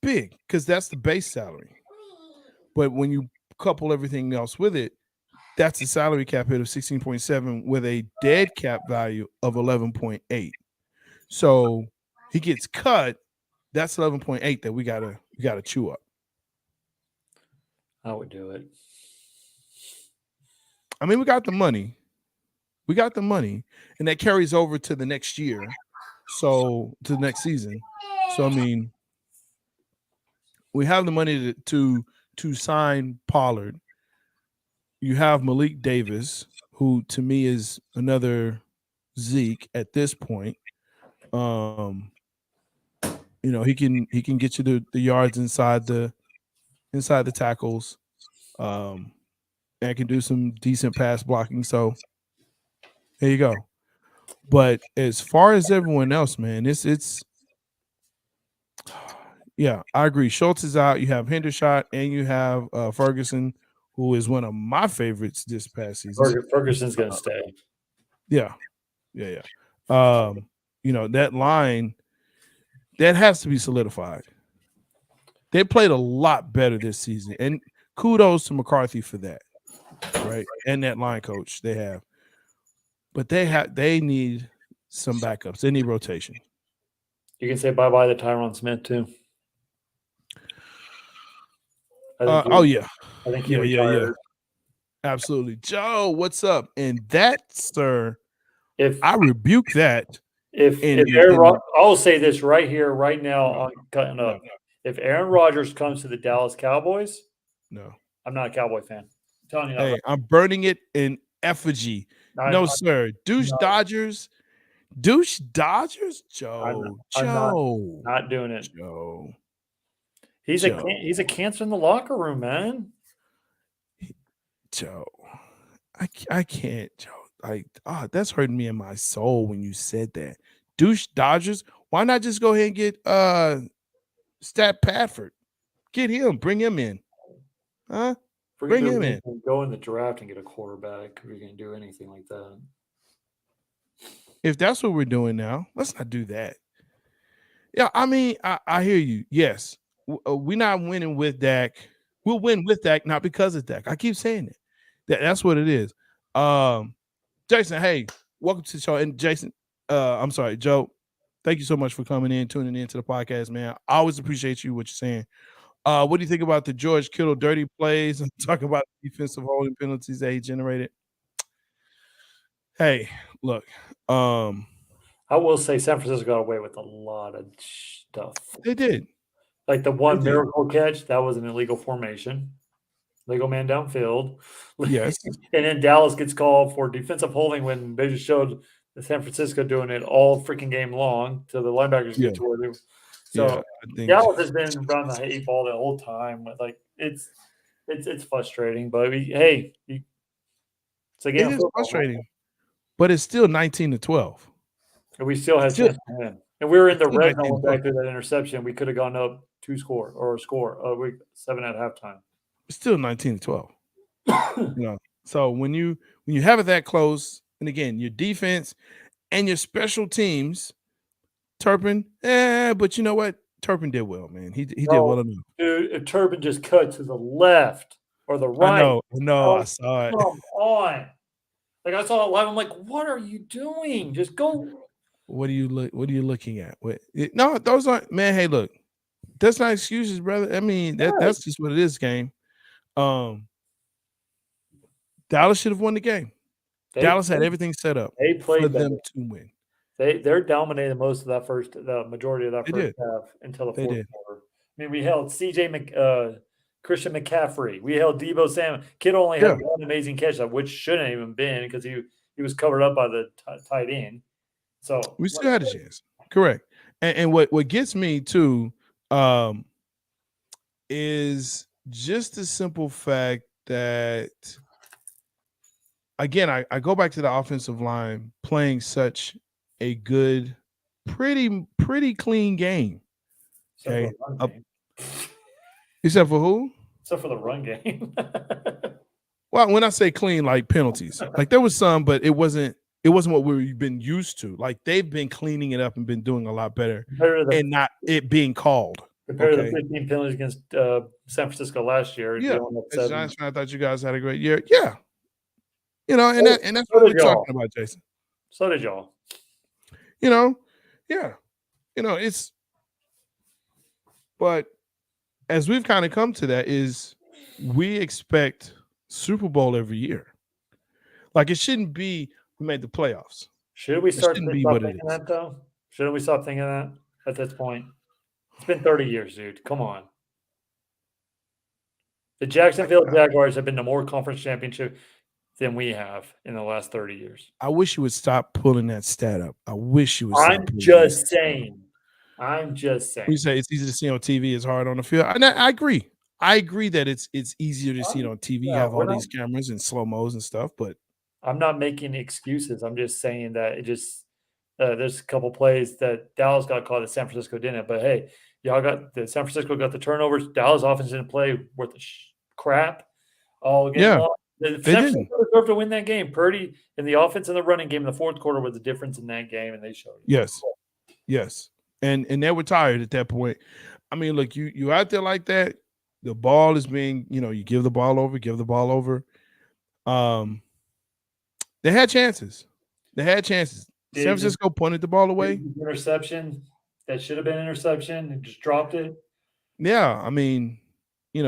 big because that's the base salary. But when you couple everything else with it, that's a salary cap hit of 16.7 with a dead cap value of 11.8. So he gets cut. That's 11.8 that we gotta chew up. I would do it. I mean, we got the money, and that carries over to the next year. So to the next season. So I mean, we have the money to sign Pollard. You have Malik Davis, who to me is another Zeke at this point. He can get you the yards inside the tackles, and can do some decent pass blocking. So there you go. But as far as everyone else, man, it's yeah, I agree. Schultz is out. You have Hendershot and you have Ferguson, who is one of my favorites this past season. Ferguson's going to stay. Yeah. That line that has to be solidified. They played a lot better this season, and kudos to McCarthy for that, right? And that line coach they have. But they need some backups. They need rotation. You can say bye-bye to Tyron Smith too. Yeah. I think he retired. Absolutely. Joe, what's up? And that, sir, I rebuke that. I'll say this right here, right now on cutting up. If Aaron Rodgers comes to the Dallas Cowboys, I'm not a Cowboy fan. I'm telling you that. Hey, I'm burning it in effigy. No, sir. Douche Dodgers. Joe. I'm not doing it. Joe. He's a cancer in the locker room, man. Joe. I can't, Joe. That's hurting me in my soul when you said that. Douche Dodgers. Why not just go ahead and get Stat Padford? Get him. Bring him in. Huh? Bring him in. Go in the draft and get a quarterback if you're going to do anything like that. If that's what we're doing now, let's not do that. Yeah, I mean, I hear you. Yes, we're not winning with Dak. We'll win with Dak, not because of Dak. I keep saying it. That's what it is. Jason, hey, welcome to the show. And Jason, I'm sorry, Joe, thank you so much for coming in, tuning into the podcast, man. I always appreciate what you're saying. What do you think about the George Kittle dirty plays and talk about defensive holding penalties that he generated? Hey, look. I will say San Francisco got away with a lot of stuff. They did. Like the one miracle catch, that was an illegal formation. Legal man downfield. Yes. And then Dallas gets called for defensive holding when they just showed the San Francisco doing it all freaking game long till the linebackers get to where they. So Dallas has been running the 8 ball the whole time. Like it's frustrating, but it's a game. It is frustrating, but it's still 19-12. And we still had chance to win. And we were in the red zone back to that interception. We could have gone up 2 score or a score. We 7 at halftime. It's still 19-12. So when you have it that close, and again, your defense and your special teams, Turpin, but you know what? Turpin did well, man. He did well enough. Dude, if Turpin just cut to the left or the right. I know, I saw it. Come on. Like I saw it live. I'm like, what are you doing? Just go. What are you looking at? No, those aren't, man. Hey, look, that's not excuses, brother. I mean, that's just what it is, game. Dallas should have won the game. Dallas had everything set up for them to win. They're dominating most of the majority of that first half until the fourth quarter. I mean, we held Christian McCaffrey. We held Deebo Samuel. Kid only had one amazing catch, which shouldn't have even been because he was covered up by the tight end. So we still had a chance. Correct. And what gets me too is just the simple fact that, again, I go back to the offensive line playing such a good, pretty clean game. Okay. Except for who? Except for the run game. Well, when I say clean, like penalties, like there was some, but it wasn't what we've been used to. Like they've been cleaning it up and been doing a lot better, and not it being called. Compared to the 15 penalties against San Francisco last year. Yeah, as Giants fan, I thought you guys had a great year. Yeah, and that's what we're talking about, Jason. So did y'all. It's. But as we've kind of come to that, is we expect Super Bowl every year. Like it shouldn't be we made the playoffs. Should we stop thinking that though? Shouldn't we stop thinking that at this point? It's been 30 years, dude. Come on. The Jacksonville Jaguars have been to more conference championship than we have in the last 30 years. I wish you would stop pulling that stat up. I wish you would. I'm just saying. You say it's easy to see on TV, it's hard on the field. And I agree. I agree that it's easier to see it on TV. You have all these cameras and slow-mos and stuff, but I'm not making excuses. I'm just saying that it just there's a couple plays that Dallas got caught that San Francisco didn't. But hey, San Francisco got the turnovers. Dallas offense didn't play worth the crap. San Francisco deserved to win that game. Purdy in the offense and the running game in the fourth quarter was the difference in that game, and they showed it. Yes. And they were tired at that point. I mean, look, you out there like that. The ball is being, you give the ball over. They had chances. San Francisco punted the ball away. Interception that should have been interception and just dropped it. Yeah, I mean,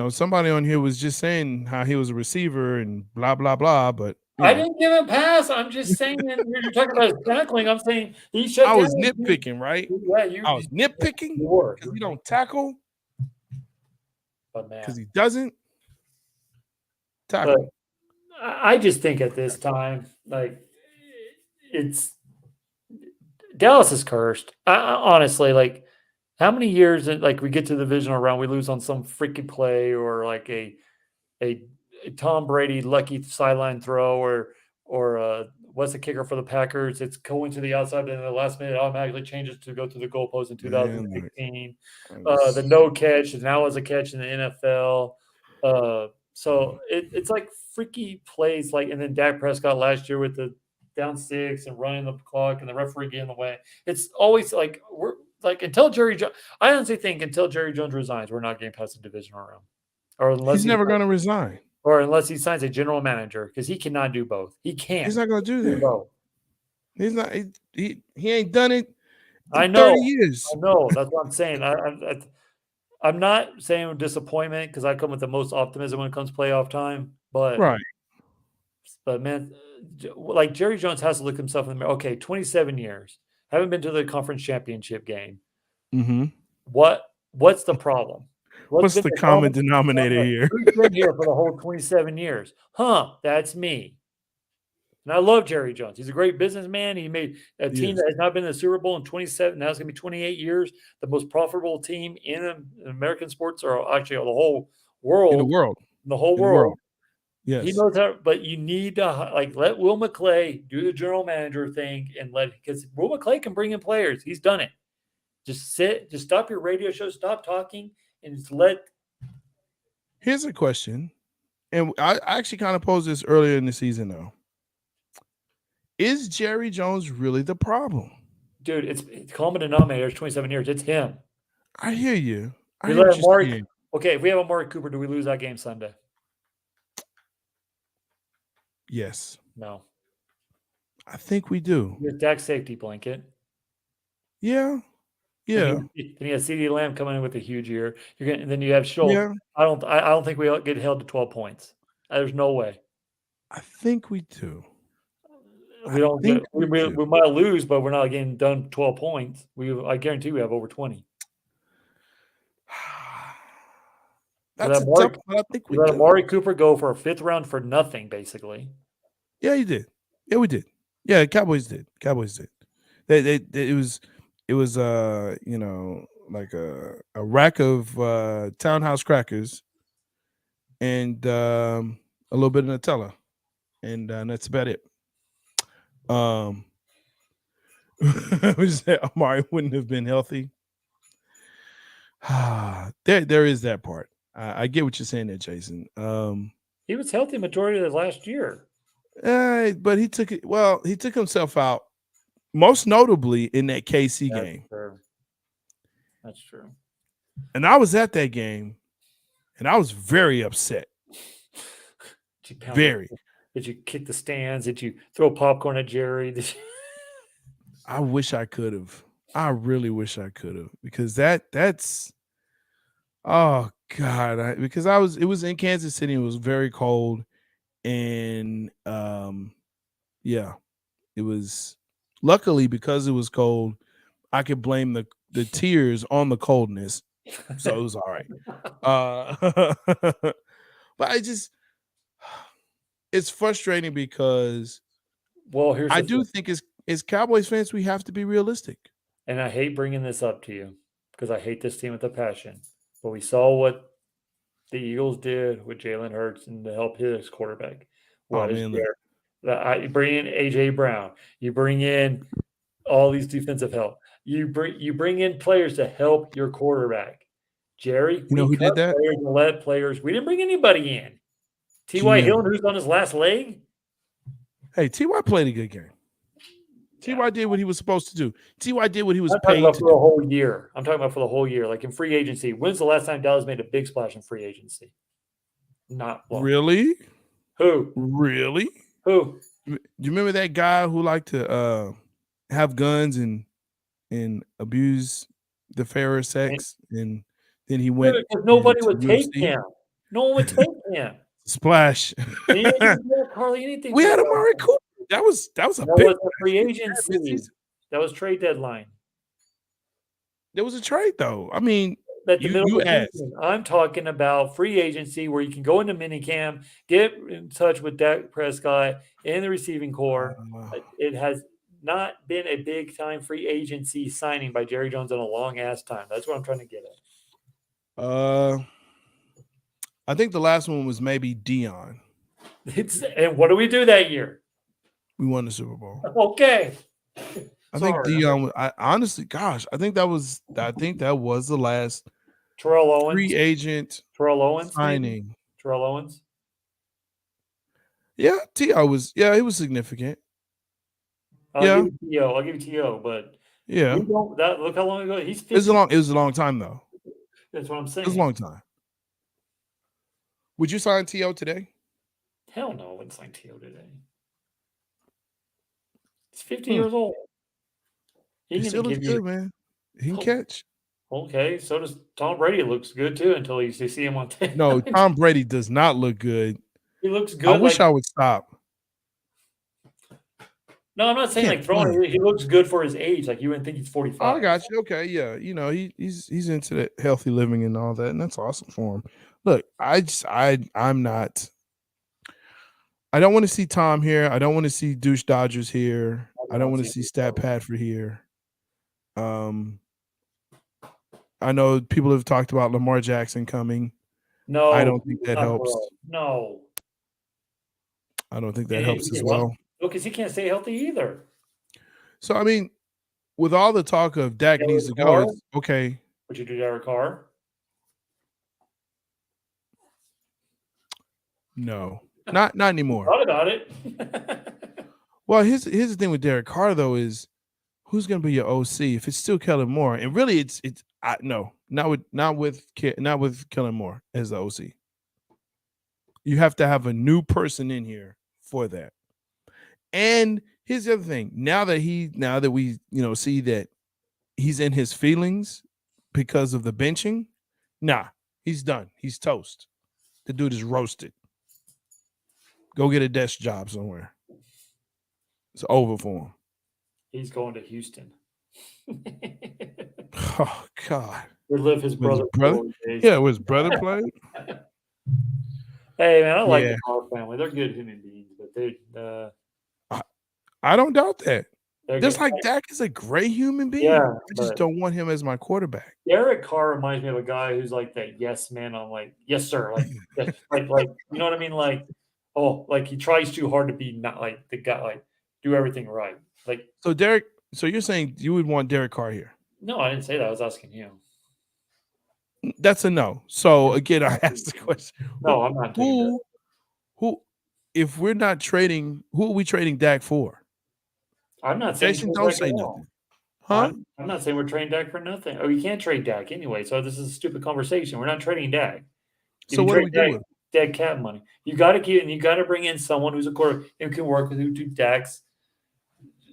somebody on here was just saying how he was a receiver and blah blah blah, but I didn't give him a pass. I'm just saying you're talking about his tackling. I'm saying he shut down. I was nitpicking, right? Yeah, I was nitpicking because he don't tackle, but man, because he doesn't tackle. But I just think at this time, like it's Dallas is cursed. I honestly, like, how many years like we get to the divisional round, we lose on some freaking play or like a Tom Brady lucky sideline throw or what's the kicker for the Packers? It's going to the outside, and in the last minute automatically changes to go to the goalpost in 2016. The no catch now is a catch in the NFL. So it's like freaky plays, like, and then Dak Prescott last year with the down 6 and running the clock and the referee getting away. It's always like we're like until Jerry Jones. I honestly think until Jerry Jones resigns, we're not getting past the divisional round. Or unless he's never going to resign. Or unless he signs a general manager, because he cannot do both. He can't. He's not going to do that. Both. He's not. He ain't done it. I know. 30 years. I know. That's what I'm saying. I'm not saying disappointment because I come with the most optimism when it comes playoff time. But right. But man, like Jerry Jones has to look himself in the mirror. Okay, 27 years. Haven't been to the conference championship game. Mm-hmm. What's the problem? What's the common denominator here? Who's been here for the whole 27 years? That's me. And I love Jerry Jones. He's a great businessman. He made a team that has not been in the Super Bowl in 27. Now it's going to be 28 years. The most profitable team in American sports, or actually the whole world. In the world. The whole world. Yes. He knows how, but you need to let Will McClay do the general manager thing because Will McClay can bring in players. He's done it. Just stop your radio show, stop talking, and just let. Here's a question, and I actually kind of posed this earlier in the season, though. Is Jerry Jones really the problem? Dude, it's common denominator. It's 27 years. It's him. I hear you. Okay, if we have Amari Cooper, do we lose that game Sunday? Yes. No. I think we do. Your Dak safety blanket. Yeah. Yeah. And you have CeeDee Lamb coming in with a huge year. And then you have Schultz. Yeah. I don't think we get held to 12 points. There's no way. I think we do. We might lose, but we're not getting done 12 points. I guarantee we have over 20. That's a tough one. I think we let Amari Cooper go for a 5th round for nothing, basically. Yeah, he did. Yeah, we did. Yeah, Cowboys did. It was like a rack of Townhouse crackers and a little bit of Nutella, and that's about it. Amari wouldn't have been healthy. There is that part. I get what you're saying there, Jason. He was healthy majority of the last year. But he took it. Well, he took himself out, most notably in that KC game. True. That's true. And I was at that game, and I was very upset. Very. Did you kick the stands? Did you throw popcorn at Jerry? I wish I could have. I really wish I could have, because that's. Oh God! Because it was in Kansas City. It was very cold, and yeah, it was. Luckily, because it was cold, I could blame the tears on the coldness, so it was all right. But it's frustrating because, I do think as Cowboys fans, we have to be realistic. And I hate bringing this up to you because I hate this team with a passion. But we saw what the Eagles did with Jalen Hurts and to help his quarterback. You bring in A.J. Brown. You bring in all these defensive help. You bring in players to help your quarterback. Jerry, who did that? We didn't bring anybody in. T.Y. Hill, who's on his last leg. Hey, T.Y. played a good game. T.Y. did what he was supposed to do. T.Y. did what he was I'm talking paid about to for the do. whole year. I'm talking about for the whole year, like in free agency. When's the last time Dallas made a big splash in free agency? Not long. Really? Who? Really? Who? Do you remember that guy who liked to have guns and abuse the fairer sex, and then he went Because to nobody would take UFC? him. No one would take him. Splash. They didn't give Carly anything We for had that. Amari Cooper. That was a That big was a free agency. That was trade deadline. There was a trade though. I mean, At the middle you of the asked. season. I'm talking about free agency where you can go into minicamp, get in touch with Dak Prescott in the receiving core. It has not been a big time free agency signing by Jerry Jones in a long ass time. That's what I'm trying to get at. I think the last one was maybe Dion. And what do we do that year? We won the Super Bowl. Okay. I think Dion. I honestly, gosh, I think that was the last Terrell Owens free agent signing. Maybe? Terrell Owens. Yeah, T.I. was. Yeah, he was significant. I'll give you T.O., but yeah, look how long ago he's. 50. It was a long time though. That's what I'm saying. It was a long time. Would you sign T.O. today? Hell no, I wouldn't sign T.O. today. He's 50 years old. He still looks good, man. He can catch. Okay, so does Tom Brady. Looks good too until you see him on tape. No, Tom Brady does not look good. He looks good. I wish I would stop. No, I'm not saying like throwing. He looks good for his age. Like you wouldn't think he's 45. I got you. Okay, yeah. You know, he's into that healthy living and all that, and that's awesome for him. Look, I'm not. I don't want to see Tom here. I don't want to see Douche Dodgers here. I don't want to see Stat Padford here. I know people have talked about Lamar Jackson coming. No, I don't think that helps. No, I don't think that helps as well. No, because he can't stay healthy either. So I mean, with all the talk of Dak needs to go, it's okay. Would you do Derek Carr? No, not anymore. Thought about it. Well, here's the thing with Derek Carr though is who's going to be your OC if it's still Kellen Moore, and really not with Kellen Moore as the OC. You have to have a new person in here for that. And here's the other thing: now that we see that he's in his feelings because of the benching, he's done. He's toast. The dude is roasted. Go get a desk job somewhere. It's over for him. He's going to Houston. Oh God! Relive his brother. Yeah, was brother played. Hey man, I like the Carr family. They're good human beings, but they. I don't doubt that. Just like Dak is a great human being. Yeah, I just don't want him as my quarterback. Derek Carr reminds me of a guy who's like that yes man. I'm like, yes, sir. Like, like you know what I mean? Like, like he tries too hard to be not like the guy, like do everything right. Like so you're saying you would want Derek Carr here? No, I didn't say that. I was asking you. That's a no. So again, I asked the question. No, I'm not doing who if we're not trading, who are we trading Dak for? I'm not saying don't say nothing. Huh? I'm not saying we're trading Dak for nothing. Oh, you can't trade Dak anyway. So this is a stupid conversation. We're not trading Dak. So what are we doing? Dead cat money. You got to bring in someone who's a quarterback who can work with who do Dak's.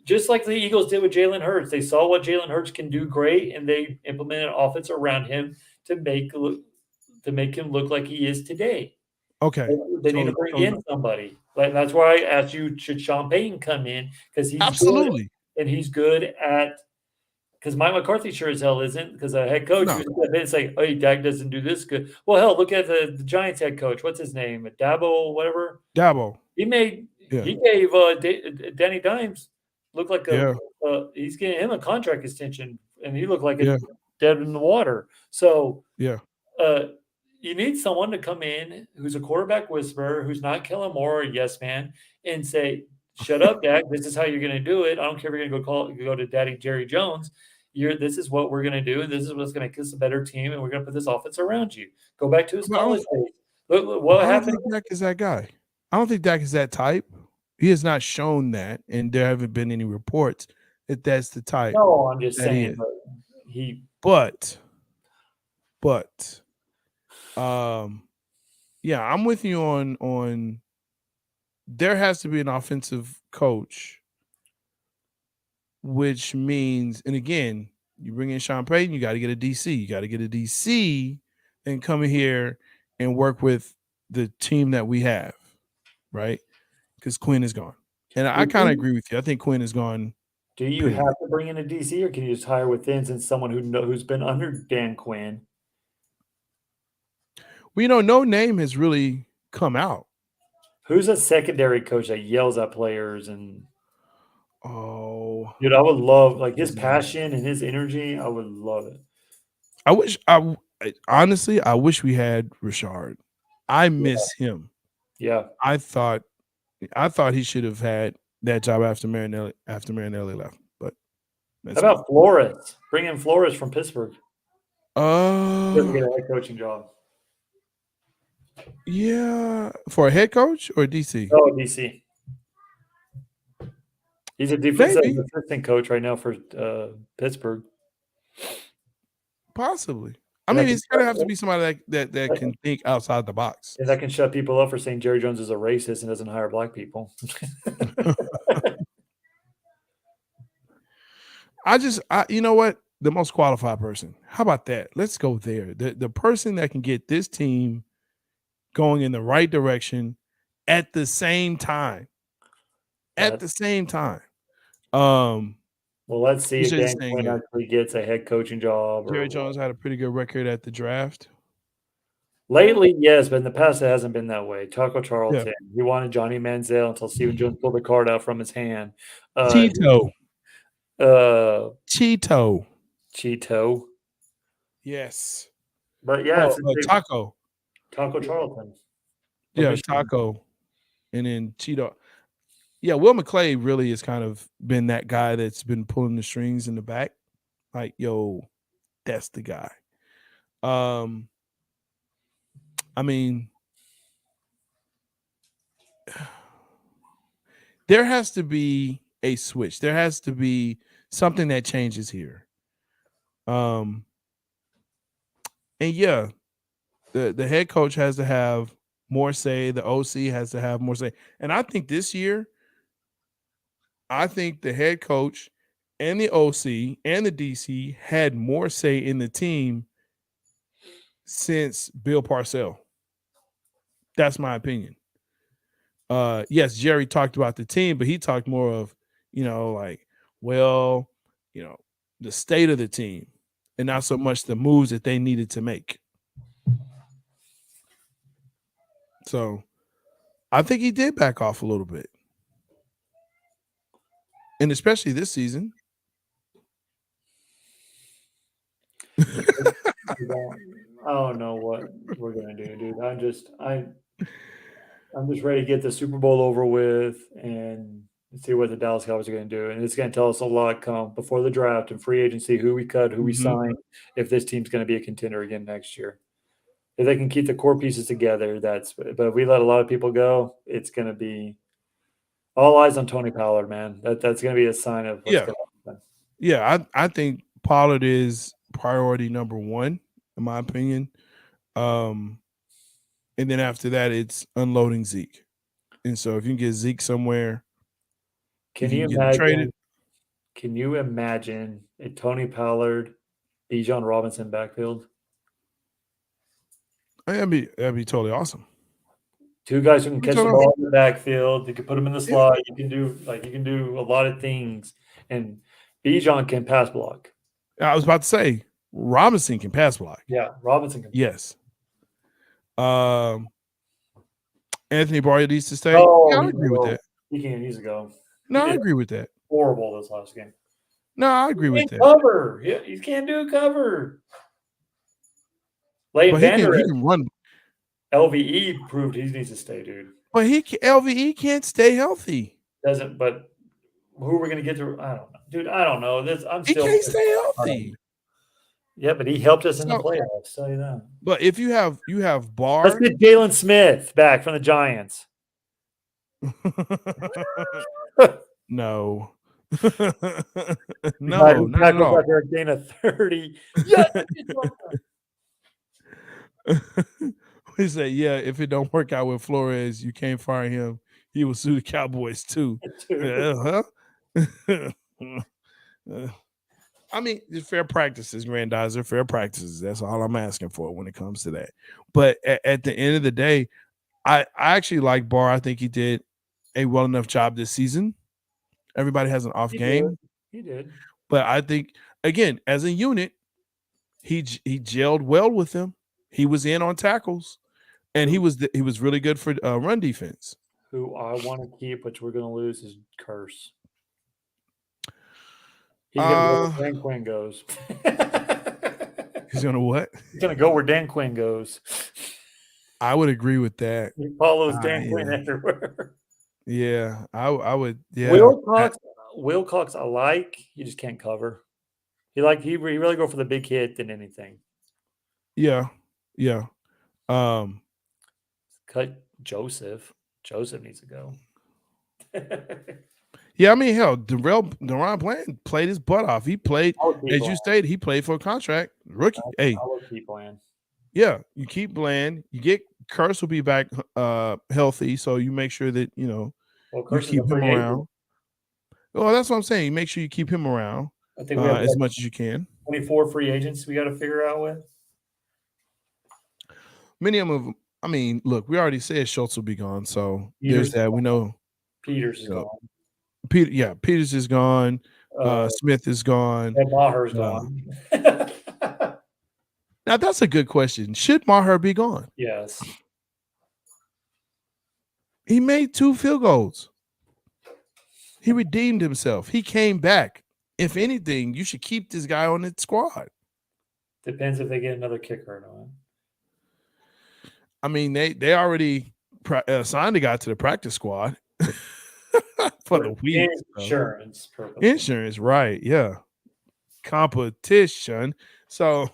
Just like the Eagles did with Jalen Hurts, they saw what Jalen Hurts can do great, and they implemented an offense around him to make him look like he is today. Okay, they need to bring in somebody. Like that's why I asked you, should Sean Payton come in because he's absolutely good, and he's good at. Because Mike McCarthy sure as hell isn't, because a head coach would say, "Hey, Dak doesn't do this good." Well, hell, look at the Giants head coach. What's his name? Dabo, whatever. Dabo. He gave Danny Dimes look like he's getting him a contract extension, and he looked like a dead in the water. So you need someone to come in who's a quarterback whisperer, who's not Kellen Moore or yes man, and say, "Shut up, Dak. This is how you're going to do it. I don't care if you're going to go to Daddy Jerry Jones. This is what we're going to do. This is what's going to make us a better team, and we're going to put this offense around you. Go back to his college days." What happened? I don't think Dak is that guy. I don't think Dak is that type. He has not shown that, and there haven't been any reports if that's the type. No, I'm just that saying. is. But yeah, I'm with you on. There has to be an offensive coach, which means, and again, you bring in Sean Payton, you got to get a DC. You got to get a DC and come in here and work with the team that we have, right? Because Quinn is gone. And I kind of agree with you. I think Quinn is gone. Do you have to bring in a DC, or can you just hire within, since someone who's been under Dan Quinn? Well, no name has really come out. Who's a secondary coach that yells at players and? Oh, dude, I would love his passion and his energy. I would love it. Honestly, I wish we had Richard. I miss him. Yeah, I thought he should have had that job after Marinelli left. But how about Flores? Bring in Flores from Pittsburgh. Doesn't get a head coaching job. Yeah, for a head coach or DC? Oh, DC. He's a defensive assistant coach right now for Pittsburgh. Possibly. I mean, it's gonna have to be somebody that can think outside the box. And that can shut people up for saying Jerry Jones is a racist and doesn't hire black people. You know what? The most qualified person. How about that? Let's go there. The person that can get this team going in the right direction at the same time. Well, let's see if Dan Quinn actually gets a head coaching job. Jerry Jones had a pretty good record at the draft. Lately, yes, but in the past it hasn't been that way. Taco Charlton, he wanted Johnny Manziel until Stephen Jones pulled the card out from his hand. Cheeto. Yes. But yeah, Taco Charlton. Yeah, Taco, and then Cheeto. Yeah, Will McClay really has kind of been that guy that's been pulling the strings in the back. Like, yo, that's the guy. I mean, there has to be a switch. There has to be something that changes here. And yeah, the head coach has to have more say. The OC has to have more say. And I think this year, the head coach and the OC and the DC had more say in the team since Bill Parcells. That's my opinion. Yes, Jerry talked about the team, but he talked more of, the state of the team and not so much the moves that they needed to make. So I think he did back off a little bit. And especially this season. I don't know what we're gonna do, dude. I'm just ready to get the Super Bowl over with and see what the Dallas Cowboys are going to do. And it's going to tell us a lot come before the draft and free agency, who we cut, who we sign, if this team's going to be a contender again next year. If they can keep the core pieces together, but if we let a lot of people go, it's going to be all eyes on Tony Pollard, man. That's going to be a sign of what's going to happen. Yeah, I think Pollard is priority number one, in my opinion. And then after that, it's unloading Zeke. And so if you can get Zeke somewhere, can you imagine a Tony Pollard, Bijan Robinson backfield? That'd be totally awesome. Two guys who can catch the ball in the backfield. You can put them in the slot. You can do a lot of things. And Bijan can pass block. I was about to say Robinson can pass block. Yeah, Robinson can. Yes. Anthony Barr needs to stay. Oh, yeah, I agree with that. He needs to go. No, I agree with that. Horrible this last game. No, I agree with that. Cover. He can't do a cover. Leighton Vander he can run. LVE proved he needs to stay, dude. But LVE can't stay healthy. Doesn't. But who are we going to get to? I don't know, dude. I don't know. He can't stay healthy. Yeah, but he helped us in the playoffs. Tell you that. But if you have Barr, let's get Jalen Smith back from the Giants. No, No, not at all. Back there, gain of 30. Yes, He said, "Yeah, if it don't work out with Flores, you can't fire him. He will sue the Cowboys too." Huh? I mean, it's fair practices, Grandizer. Fair practices. That's all I'm asking for when it comes to that. But at the end of the day, I actually like Barr. I think he did a well enough job this season. Everybody has an off game. He did. But I think, again, as a unit, he gelled well with them. He was in on tackles, and he was really good for run defense. Who I want to keep, which we're going to lose, is Curse. He's going to go where Dan Quinn goes. He's going to what? He's going to go where Dan Quinn goes. I would agree with that. He follows Dan Quinn everywhere. Yeah, I would. Yeah, Wilcox, I like. You just can't cover. He really go for the big hit than anything. Yeah. Cut Joseph. Joseph needs to go. Yeah, I mean, hell, Deron Bland played his butt off. He played, as you stated, he played for a contract. Rookie. I would keep Bland. Yeah, you keep Bland. You get Curse will be back healthy, so you make sure that you keep him around. Well, that's what I'm saying. You make sure you keep him around I think we have as much as you can. 24 free agents we got to figure out with. Many of them. I mean, look, we already said Schultz will be gone, so there's that. We know Peters is gone. Peters is gone. Smith is gone. And Maher's gone. Now that's a good question. Should Maher be gone? Yes. He made 2 field goals. He redeemed himself. He came back. If anything, you should keep this guy on the squad. Depends if they get another kicker or not. I mean, they already signed a guy to the practice squad for the week. Insurance purposes. Insurance, right? Yeah. Competition. So,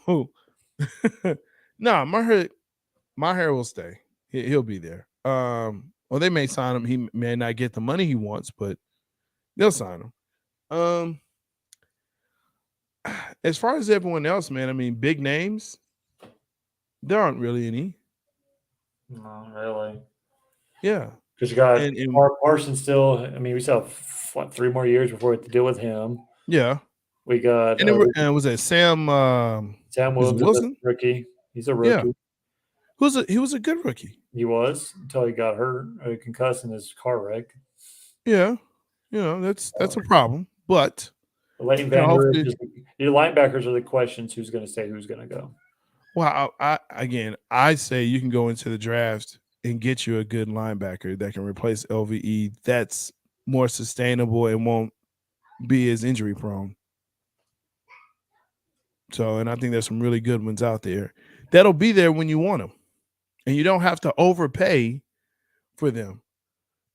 no, Maher will stay. He'll be there. Well, they may sign him. He may not get the money he wants, but they'll sign him. As far as everyone else, man, I mean, big names, there aren't really any. Not really. Yeah. Because you got Parsons still. I mean, we still have 3 more years before we have to deal with him. Yeah. We got. And was that Sam Wilson? Rookie. He's a rookie. Yeah. He was a good rookie. He was until he got hurt, concussed in his car wreck. Yeah. That's a problem. But your linebackers are the questions: who's going to stay, who's going to go. Well, I say you can go into the draft and get you a good linebacker that can replace LVE. That's more sustainable and won't be as injury prone. So, and I think there's some really good ones out there that'll be there when you want them, and you don't have to overpay for them.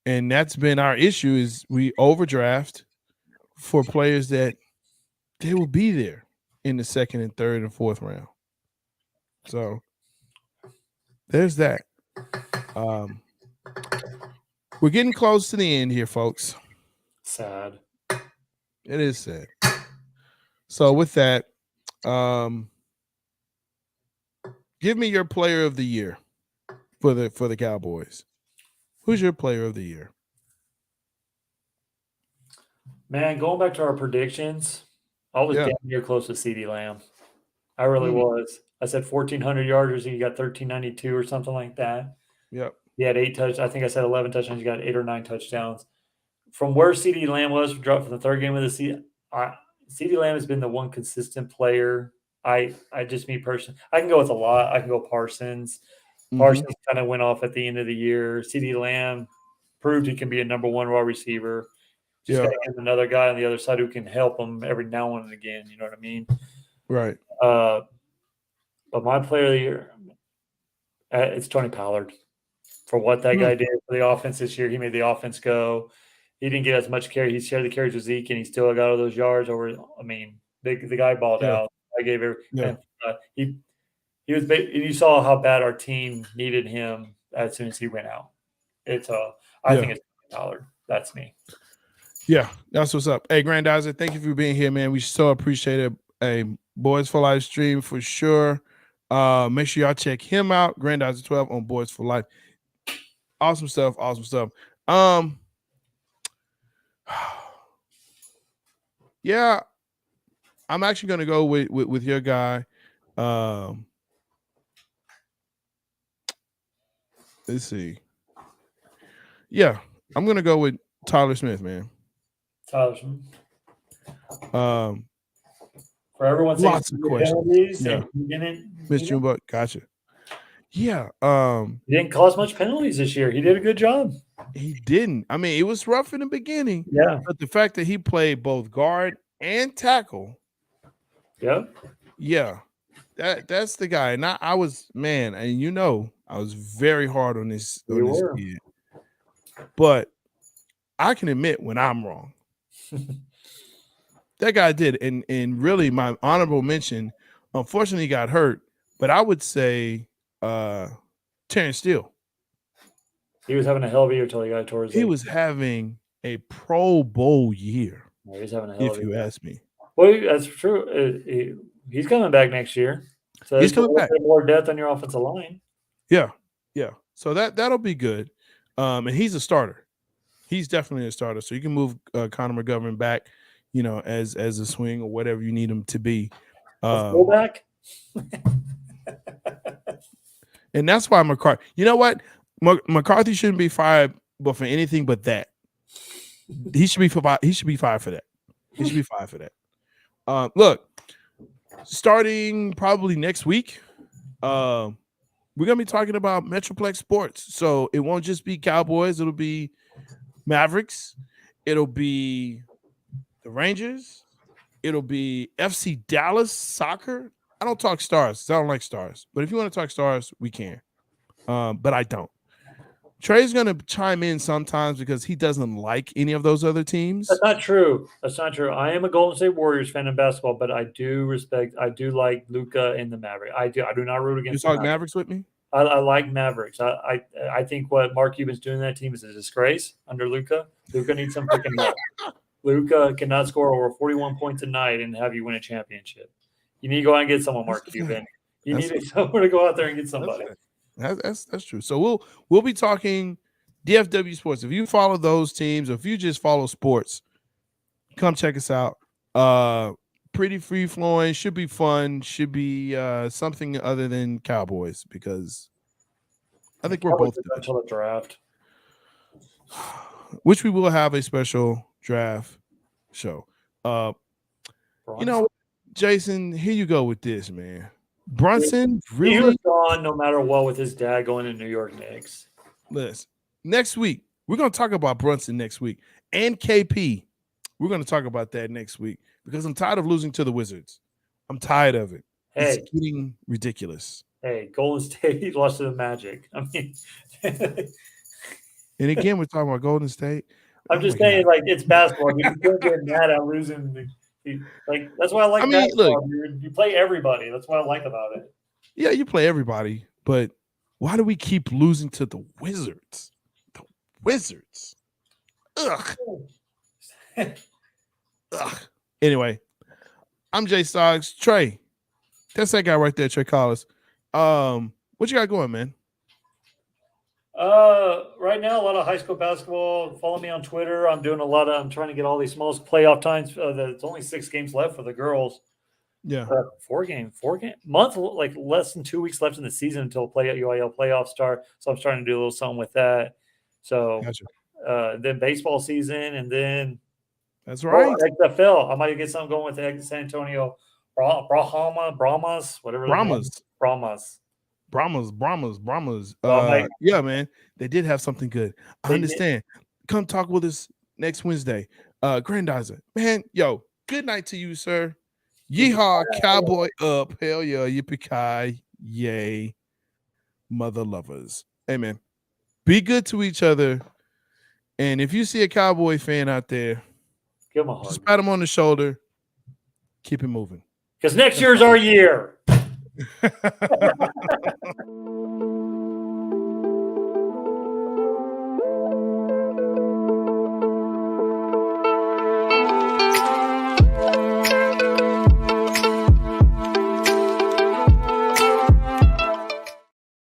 And that's been our issue: is we overdraft for players that they will be there in the 2nd and 3rd and 4th round. So there's that. We're getting close to the end here, folks. Sad. It is sad. So with that, give me your player of the year for the Cowboys. Who's your player of the year? Man, going back to our predictions, I was damn near close to CeeDee Lamb. I really was. I said 1,400 yarders. He got 1,392 or something like that. Yep. He had 8 touchdowns. I think I said 11 touchdowns. He got 8 or 9 touchdowns. From where CeeDee Lamb was dropped from the 3rd game of the season, CeeDee Lamb has been the one consistent player. I just, me personally, I can go with a lot. I can go Parsons. Parsons kind of went off at the end of the year. CeeDee Lamb proved he can be a number 1 wide receiver. Just got to get another guy on the other side who can help him every now and again. You know what I mean? Right. But my player of the year, it's Tony Pollard. For what that guy did for the offense this year, he made the offense go. He didn't get as much carry. He shared the carries with Zeke, and he still got all those yards over. I mean, the guy balled out. I gave every. Yeah. He was. You saw how bad our team needed him as soon as he went out. I think it's Pollard. That's me. Yeah, that's what's up. Hey, Grandizer, thank you for being here, man. We so appreciate it. A Boys for Life stream for sure. Make sure y'all check him out, Grandizer 12 on Boys for Life. Awesome stuff. Awesome stuff. Yeah, I'm actually gonna go with your guy. Let's see. Yeah, I'm gonna go with Tyler Smith, man. Tyler Smith. For everyone saying lots of questions. Yeah, he didn't. Miss Junebug, gotcha. Yeah, he didn't cause much penalties this year. He did a good job. He didn't. I mean, it was rough in the beginning. Yeah, but the fact that he played both guard and tackle. Yeah, that's the guy. And I was, man, and I was very hard on this kid. But I can admit when I'm wrong. That guy did, and really my honorable mention. Unfortunately, he got hurt. But I would say Terrence Steele. He was having a hell of a year until he got towards. He was having a Pro Bowl year. Yeah, he's having a hell if you ask me. Well, that's true. He's coming back next year. So he's coming back. More depth on your offensive line. Yeah. So that'll be good. And he's a starter. He's definitely a starter. So you can move Connor McGovern back, as a swing or whatever you need him to be. Fullback. And that's why McCarthy. You know what? McCarthy shouldn't be fired, but for anything but that. He should be fired. He should be fired for that. He should be fired for that. Look, starting probably next week, we're gonna be talking about Metroplex sports. So it won't just be Cowboys. It'll be Mavericks. It'll be the Rangers. It'll be FC Dallas soccer. I don't talk stars. I don't like stars. But if you want to talk stars, we can. But I don't. Trey's going to chime in sometimes because he doesn't like any of those other teams. That's not true. I am a Golden State Warriors fan in basketball, but I do like Luka and the Mavericks. I do not root against. You talk Mavericks with me? I like Mavericks. I think what Mark Cuban's doing to that team is a disgrace under Luka. Luka needs some picking up. Luka cannot score over 41 points a night and have you win a championship. You need to go out and get someone, Mark Cuban. You need someone to go out there and get somebody. That's true. So we'll be talking DFW sports. If you follow those teams, or if you just follow sports, come check us out. Pretty free flowing, should be fun, should be something other than Cowboys, because I think we're both until the draft, which we will have a special draft show. Jason, here you go with this, man. Brunson really he was gone no matter what with his dad going to New York Knicks. Listen, next week we're going to talk about Brunson next week, and KP. We're going to talk about that next week because I'm tired of losing to the Wizards. I'm tired of it. It's getting ridiculous. Hey, Golden State lost to the Magic. I mean, and again, we're talking about Golden State. I'm just saying, like, it's basketball. You can't get mad at losing. Like, that's why I like basketball. Look, you play everybody. That's what I like about it. Yeah, you play everybody, but why do we keep losing to the Wizards? The Wizards. Ugh. Ugh. Anyway, I'm J-Stogs. Trey, that's that guy right there, Trey Collis. What you got going, man? Right now, a lot of high school basketball. Follow me on Twitter. I'm trying to get all these small playoff times. There's only 6 games left for the girls. Yeah. 4 month, like less than 2 weeks left in the season until UIL playoffs start. So I'm starting to do a little something with that. So, gotcha. Then baseball season, and then that's right. XFL. I might get something going with the San Antonio Brahmas. Yeah, man, they did have something good. I understand. Come talk with us next Wednesday. Grandizer, man, yo, good night to you, sir. Yeehaw, cowboy up. Hell yeah, yippee-ki, yay, mother lovers. Hey, man, be good to each other. And if you see a Cowboy fan out there, give him a hug. Just pat him on the shoulder. Keep it moving. Because next year's our year.